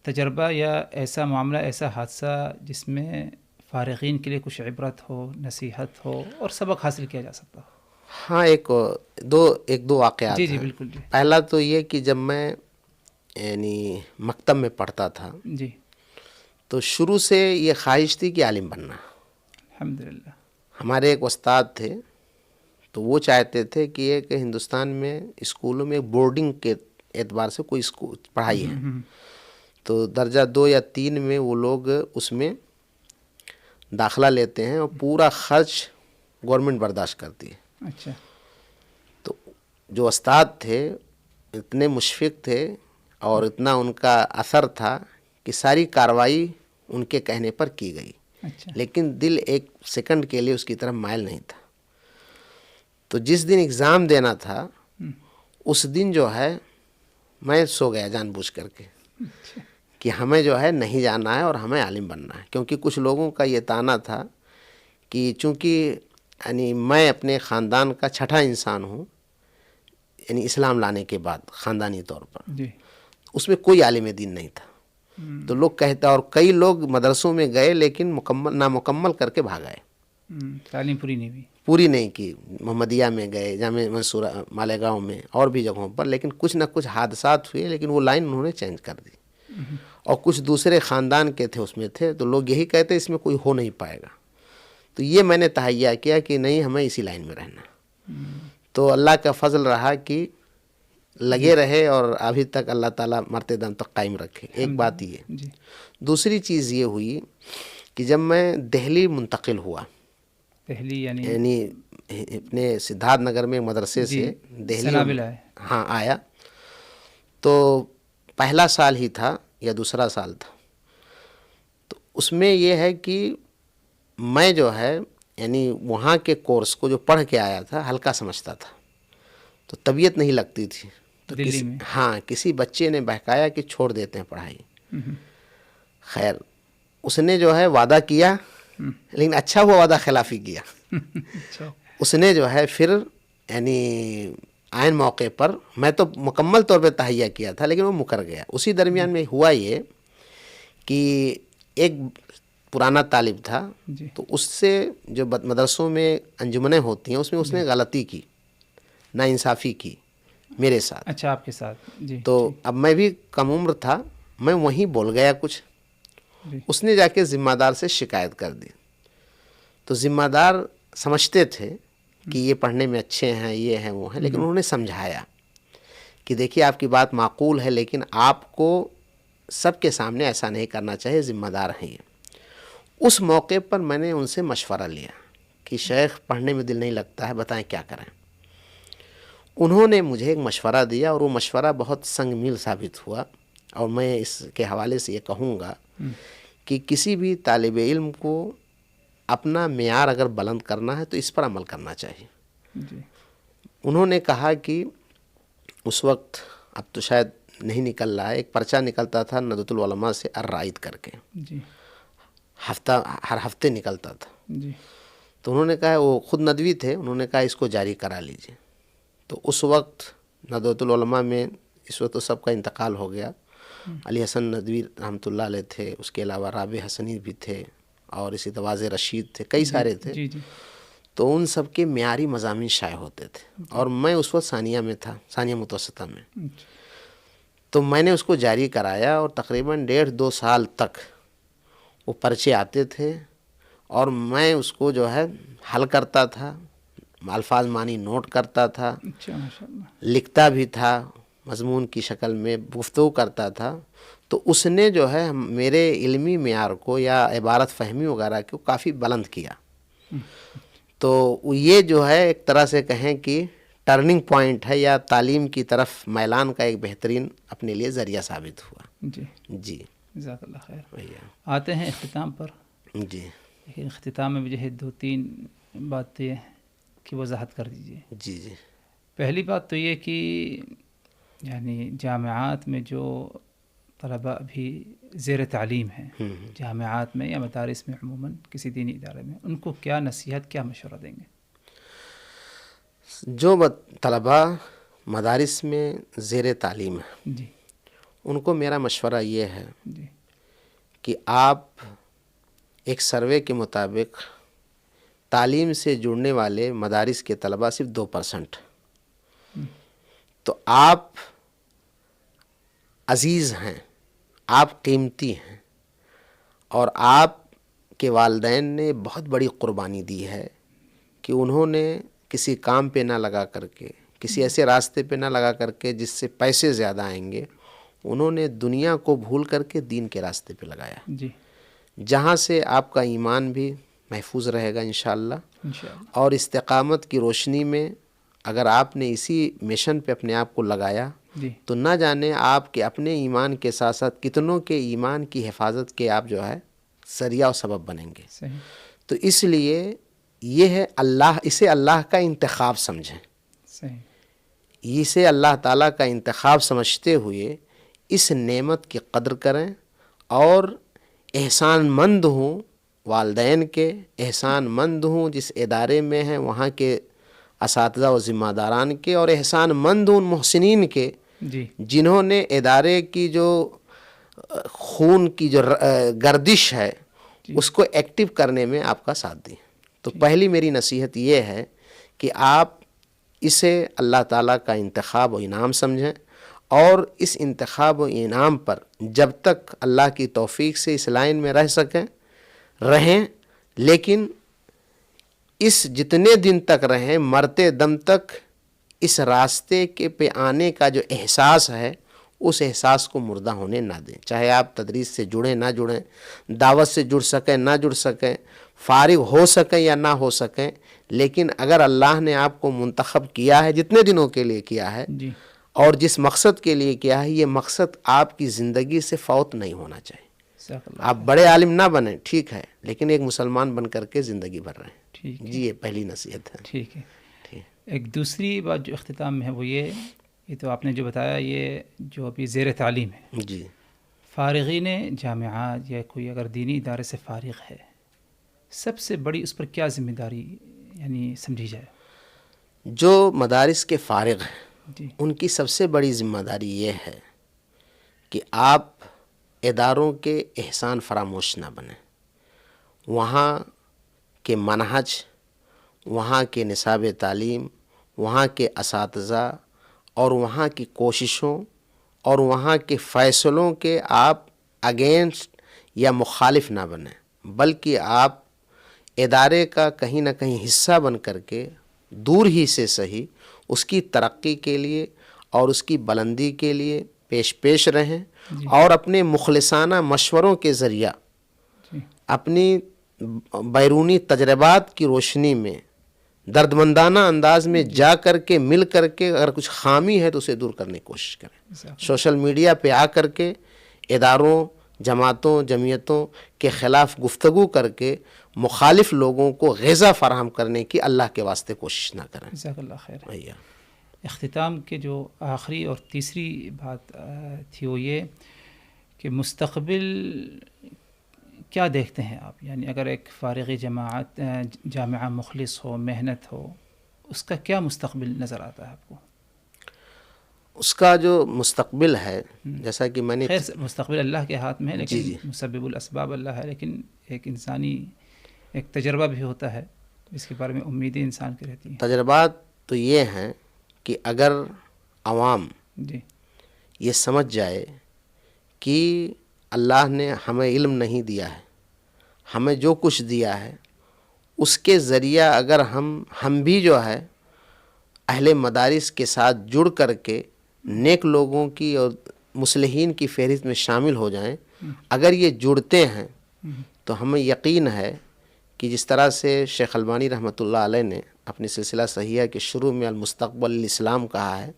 تجربہ یا ایسا معاملہ، ایسا حادثہ جس میں فارغین کے لیے کچھ عبرت ہو، نصیحت ہو اور سبق حاصل کیا جا سکتا ہو؟ ہاں، ایک دو واقعات جی جی ہیں. بالکل جی. پہلا تو یہ کہ جب میں یعنی مکتب میں پڑھتا تھا جی تو شروع سے یہ خواہش تھی کہ عالم بننا. الحمدللہ. ہمارے ایک استاد تھے تو وہ چاہتے تھے کہ ایک ہندوستان میں اسکولوں میں بورڈنگ کے اعتبار سے کوئی اسکول پڑھائی ہے تو درجہ 2 یا 3 میں وہ لوگ اس میں داخلہ لیتے ہیں اور پورا خرچ گورنمنٹ برداشت کرتی ہے. اچھا. تو جو استاد تھے اتنے مشفق تھے اور اتنا ان کا اثر تھا کہ ساری کارروائی ان کے کہنے پر کی گئی، اچھا. لیکن دل ایک سیکنڈ کے لیے اس کی طرف مائل نہیں تھا. تو جس دن اگزام دینا تھا اس دن جو ہے میں سو گیا جان بوجھ کر کے کہ ہمیں جو ہے نہیں جانا ہے اور ہمیں عالم بننا ہے، کیونکہ کچھ لوگوں کا یہ طعنہ تھا کہ چونکہ یعنی میں اپنے خاندان کا چھٹا انسان ہوں، یعنی اسلام لانے کے بعد خاندانی طور پر جی. اس میں کوئی عالم دین نہیں تھا. تو لوگ کہتا، اور کئی لوگ مدرسوں میں گئے لیکن نامکمل کر کے بھاگ آئے، تعلیم پوری نہیں ہوئی. پوری نہیں کی. محمدیہ میں گئے، جامع منصورہ مالیگاؤں میں اور بھی جگہوں پر، لیکن کچھ نہ کچھ حادثات ہوئے لیکن وہ لائن انہوں نے چینج کر دی. اور کچھ دوسرے خاندان کے تھے اس میں تھے تو لوگ یہی کہتے اس میں کوئی ہو نہیں پائے گا. تو یہ میں نے تہیہ کیا کہ نہیں، ہمیں اسی لائن میں رہنا. تو اللہ کا فضل رہا کہ لگے رہے اور ابھی تک اللہ تعالیٰ مرتے دم تک قائم رکھے. ایک بات یہ. جی. دوسری چیز یہ ہوئی کہ جب میں دہلی منتقل ہوا، دہلی یعنی اپنے سدھارتھ نگر میں مدرسے سے دہلی سنابل آئے. ہاں آیا، تو پہلا سال ہی تھا یا دوسرا سال تھا. تو اس میں یہ ہے کہ میں جو ہے یعنی وہاں کے کورس کو جو پڑھ کے آیا تھا ہلکا سمجھتا تھا، تو طبیعت نہیں لگتی تھی. تو دلی میں کسی بچے نے بہکایا کہ چھوڑ دیتے ہیں پڑھائی. خیر اس نے جو ہے وعدہ کیا، لیکن اچھا ہوا وعدہ خلافی کیا. اس نے جو ہے پھر یعنی عین موقع پر، میں تو مکمل طور پہ تہیہ کیا تھا لیکن وہ مکر گیا. اسی درمیان میں ہوا یہ کہ ایک پرانا طالب تھا تو اس سے جو مدرسوں میں انجمنیں ہوتی ہیں اس نے غلطی کی، ناانصافی کی میرے ساتھ. اچھا، آپ کے ساتھ. جی. تو اب میں بھی کم عمر تھا، میں وہیں بول گیا کچھ. اس نے جا کے ذمہ دار سے شکایت کر دی. تو ذمہ دار سمجھتے تھے کہ یہ پڑھنے میں اچھے ہیں، یہ ہیں وہ ہیں، لیکن انہوں نے سمجھایا کہ دیکھیے آپ کی بات معقول ہے لیکن آپ کو سب کے سامنے ایسا نہیں کرنا چاہیے، ذمہ دار ہیں یہ. اس موقع پر میں نے ان سے مشورہ لیا کہ شیخ پڑھنے میں دل نہیں لگتا ہے، بتائیں کیا کریں. انہوں نے مجھے ایک مشورہ دیا اور وہ مشورہ بہت سنگ میل ثابت ہوا. اور میں اس کے حوالے سے یہ کہوں گا کہ کسی بھی طالب علم کو اپنا معیار اگر بلند کرنا ہے تو اس پر عمل کرنا چاہیے. انہوں نے کہا کہ اس وقت، اب تو شاید نہیں نکل رہا ہے، ایک پرچہ نکلتا تھا ندوۃ العلماء سے الرائد کر کے، ہر ہفتے نکلتا تھا. تو انہوں نے کہا، وہ خود ندوی تھے، انہوں نے کہا اس کو جاری کرا لیجئے. تو اس وقت ندوۃ العلماء میں اس وقت تو سب کا انتقال ہو گیا. علی حسن ندوی رحمۃ اللہ علیہ تھے، اس کے علاوہ رابع حسنی بھی تھے اور اسی طرح واضح رشید تھے، کئی سارے تھے. تو ان سب کے معیاری مضامین شائع ہوتے تھے اور میں اس وقت ثانیہ میں تھا، ثانیہ متوسطہ میں. تو میں نے اس کو جاری کرایا اور تقریباً 1.5-2 سال تک وہ پرچے آتے تھے اور میں اس کو جو ہے حل کرتا تھا، الفاظ معنی نوٹ کرتا تھا، لکھتا بھی تھا، مضمون کی شکل میں گفتگو کرتا تھا. تو اس نے جو ہے میرے علمی معیار کو یا عبارت فہمی وغیرہ کو کافی بلند کیا. تو یہ جو ہے ایک طرح سے کہیں کہ ٹرننگ پوائنٹ ہے یا تعلیم کی طرف میلان کا ایک بہترین اپنے لیے ذریعہ ثابت ہوا. جی جزاک اللہ خیر. آتے ہیں اختتام پر. جی. لیکن اختتام میں مجھے 2-3 باتیں کی وضاحت کر دیجیے. جی. پہلی بات تو یہ کہ یعنی جامعات میں جو طلباء ابھی زیر تعلیم ہیں، جامعات میں یا مدارس میں عموماً کسی دینی ادارے میں، ان کو کیا نصیحت، کیا مشورہ دیں گے؟ جو طلباء مدارس میں زیر تعلیم ہیں جی ان کو میرا مشورہ یہ ہے جی کہ آپ ایک سروے کے مطابق تعلیم سے جڑنے والے مدارس کے طلباء صرف 2%، تو آپ عزیز ہیں، آپ قیمتی ہیں، اور آپ کے والدین نے بہت بڑی قربانی دی ہے کہ انہوں نے کسی کام پہ نہ لگا کر کے، کسی ایسے راستے پہ نہ لگا کر کے جس سے پیسے زیادہ آئیں گے، انہوں نے دنیا کو بھول کر کے دین کے راستے پہ لگایا، جی جہاں سے آپ کا ایمان بھی محفوظ رہے گا انشاءاللہ، انشاءاللہ اور استقامت کی روشنی میں اگر آپ نے اسی مشن پہ اپنے آپ کو لگایا جی تو نہ جانے آپ کے اپنے ایمان کے ساتھ ساتھ کتنوں کے ایمان کی حفاظت کے آپ جو ہے ذریعہ و سبب بنیں گے۔ صحیح تو اس لیے یہ ہے اسے اللہ کا انتخاب سمجھیں، صحیح اسے اللہ تعالیٰ کا انتخاب سمجھتے ہوئے اس نعمت کی قدر کریں، اور احسان مند ہوں والدین کے، احسان مند ہوں جس ادارے میں ہیں وہاں کے اساتذہ و ذمہ داران کے، اور احسان مند ہوں ان محسنین کے جی جنہوں نے ادارے کی جو خون کی جو گردش ہے اس کو ایکٹیو کرنے میں آپ کا ساتھ دیں۔ تو پہلی میری نصیحت یہ ہے کہ آپ اسے اللہ تعالیٰ کا انتخاب و انعام سمجھیں، اور اس انتخاب و انعام پر جب تک اللہ کی توفیق سے اس لائن میں رہ سکیں رہیں، لیکن اس جتنے دن تک رہیں مرتے دم تک اس راستے کے پہ آنے کا جو احساس ہے اس احساس کو مردہ ہونے نہ دیں، چاہے آپ تدریس سے جڑیں نہ جڑیں، دعوت سے جڑ سکیں نہ جڑ سکیں، فارغ ہو سکیں یا نہ ہو سکیں، لیکن اگر اللہ نے آپ کو منتخب کیا ہے جتنے دنوں کے لیے کیا ہے جی اور جس مقصد کے لیے کیا ہے، یہ مقصد آپ کی زندگی سے فوت نہیں ہونا چاہیے۔ جزاک اللہ آپ بڑے عالم نہ بنیں ٹھیک ہے، لیکن ایک مسلمان بن کر کے زندگی بھر رہیں۔ ٹھیک ہے جی یہ پہلی نصیحت ہے۔ ٹھیک ہے۔ ٹھیک۔ ایک دوسری بات جو اختتام میں ہے وہ یہ تو آپ نے جو بتایا، یہ جو ابھی زیر تعلیم ہے، جی فارغین جامعات یا کوئی اگر دینی ادارے سے فارغ ہے، سب سے بڑی اس پر کیا ذمہ داری یعنی سمجھی جائے؟ جو مدارس کے فارغ ہیں جی ان کی سب سے بڑی ذمہ داری یہ ہے کہ آپ اداروں کے احسان فراموش نہ بنیں، وہاں کے منہج، وہاں کے نصاب تعلیم، وہاں کے اساتذہ اور وہاں کی کوششوں اور وہاں کے فیصلوں کے آپ اگینسٹ یا مخالف نہ بنیں، بلکہ آپ ادارے کا کہیں نہ کہیں حصہ بن کر کے دور ہی سے صحیح اس کی ترقی کے لیے اور اس کی بلندی کے لیے پیش رہیں، اور اپنے مخلصانہ مشوروں کے ذریعہ جی اپنی بیرونی تجربات کی روشنی میں دردمندانہ انداز میں جا کر کے مل کر کے اگر کچھ خامی ہے تو اسے دور کرنے کی کوشش کریں۔ سوشل میڈیا پہ آ کر کے اداروں، جماعتوں، جمعیتوں کے خلاف گفتگو کر کے مخالف لوگوں کو غذا فراہم کرنے کی اللہ کے واسطے کوشش نہ کریں۔ جزاک اللہ خیر۔ بھیا اختتام کے جو آخری اور تیسری بات تھی وہ یہ کہ مستقبل کیا دیکھتے ہیں آپ؟ یعنی اگر ایک فارغ جامعہ مخلص ہو، محنت ہو، اس کا کیا مستقبل نظر آتا ہے آپ کو؟ اس کا جو مستقبل ہے جیسا کہ میں نے خیر مستقبل اللہ کے ہاتھ میں ہے، لیکن جی مسبب الاسباب اللہ ہے، لیکن ایک انسانی ایک تجربہ بھی ہوتا ہے جس کے بارے میں امیدیں انسان کی رہتی ہیں۔ تجربات تو یہ ہیں کہ اگر عوام جی یہ سمجھ جائے کہ اللہ نے ہمیں علم نہیں دیا ہے، ہمیں جو کچھ دیا ہے اس کے ذریعہ اگر ہم بھی جو ہے اہل مدارس کے ساتھ جڑ کر کے نیک لوگوں کی اور مصلحین کی فہرست میں شامل ہو جائیں، اگر یہ جڑتے ہیں تو ہمیں یقین ہے کہ جس طرح سے شیخ البانی رحمۃ اللہ علیہ نے اپنی سلسلہ صحیحہ کے شروع میں المستقبل الاسلام کہا ہے،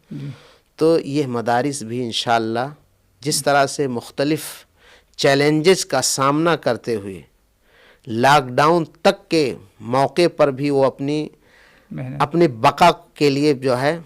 تو یہ مدارس بھی انشاءاللہ جس طرح سے مختلف چیلنجز کا سامنا کرتے ہوئے لاک ڈاؤن تک کے موقع پر بھی وہ اپنی بقا کے لیے جو ہے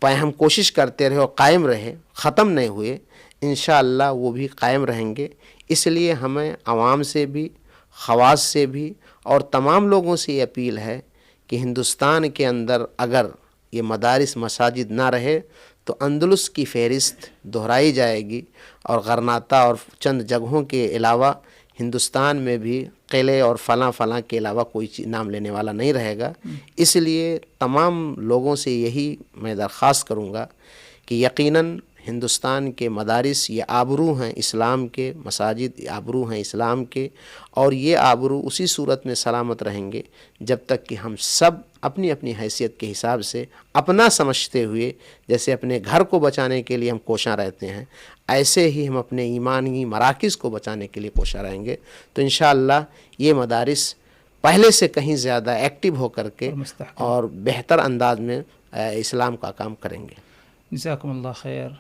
ہم کوشش کرتے رہے اور قائم رہے، ختم نہیں ہوئے، انشاءاللہ وہ بھی قائم رہیں گے۔ اس لیے ہمیں عوام سے بھی، خواص سے بھی اور تمام لوگوں سے یہ اپیل ہے کہ ہندوستان کے اندر اگر یہ مدارس مساجد نہ رہے تو اندلس کی فہرست دہرائی جائے گی، اور غرناطہ اور چند جگہوں کے علاوہ ہندوستان میں بھی قلعے اور فلاں فلاں کے علاوہ کوئی نام لینے والا نہیں رہے گا۔ اس لیے تمام لوگوں سے یہی میں درخواست کروں گا کہ یقیناً ہندوستان کے مدارس یہ آبرو ہیں اسلام کے، مساجد آبرو ہیں اسلام کے، اور یہ آبرو اسی صورت میں سلامت رہیں گے جب تک کہ ہم سب اپنی اپنی حیثیت کے حساب سے اپنا سمجھتے ہوئے، جیسے اپنے گھر کو بچانے کے لیے ہم کوشاں رہتے ہیں، ایسے ہی ہم اپنے ایمانی مراکز کو بچانے کے لیے کوشاں رہیں گے۔ تو انشاءاللہ یہ مدارس پہلے سے کہیں زیادہ ایکٹیو ہو کر کے اور بہتر انداز میں اسلام کا کام کریں گے۔ جزاکم اللہ خیر،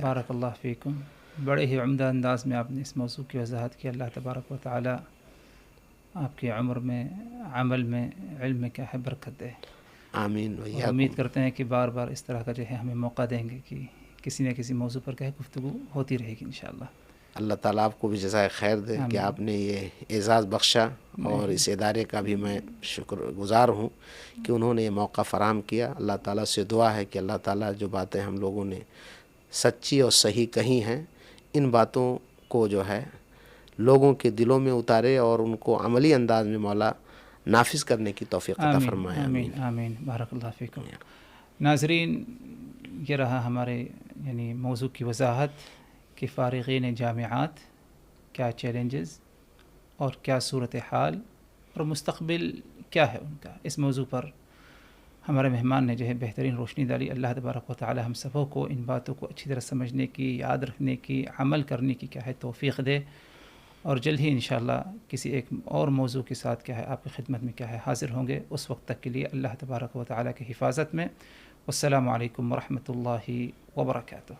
بارک اللہ فیکم۔ بڑے ہی عمدہ انداز میں آپ نے اس موضوع کی وضاحت کی۔ اللہ تبارک و تعالی آپ کی عمر میں، عمل میں، علم میں کیا ہے برکت دے۔ آمین۔ اور امید کرتے ہیں کہ بار بار اس طرح کا جو ہے ہمیں موقع دیں گے کہ کسی نہ کسی موضوع پر کیا گفتگو ہوتی رہے گی انشاءاللہ۔ اللہ تعالیٰ آپ کو بھی جزائے خیر دے کہ آپ نے یہ اعزاز بخشا، اور اس ادارے کا بھی میں شکر گزار ہوں کہ انہوں نے یہ موقع فراہم کیا۔ اللہ تعالیٰ سے دعا ہے کہ اللہ تعالیٰ جو باتیں ہم لوگوں نے سچی اور صحیح کہی ہیں، ان باتوں کو جو ہے لوگوں کے دلوں میں اتارے اور ان کو عملی انداز میں مولا نافذ کرنے کی توفیق عطا فرمائے۔ آمین آمین، بارک اللہ فیکم۔ ناظرین، یہ رہا ہمارے یعنی موضوع کی وضاحت کہ فارغین جامعات کیا چیلنجز اور کیا صورتحال اور مستقبل کیا ہے ان کا۔ اس موضوع پر ہمارے مہمان نے جو ہے بہترین روشنی ڈالی۔ اللہ تبارک و تعالی ہم سبوں کو ان باتوں کو اچھی طرح سمجھنے کی، یاد رکھنے کی، عمل کرنے کی کیا ہے توفیق دے، اور جلد ہی انشاءاللہ کسی ایک اور موضوع کے ساتھ کیا ہے آپ کی خدمت میں کیا ہے حاضر ہوں گے۔ اس وقت تک کے لیے اللہ تبارک و تعالی کی حفاظت میں۔ والسلام علیکم ورحمۃ اللہ وبرکاتہ۔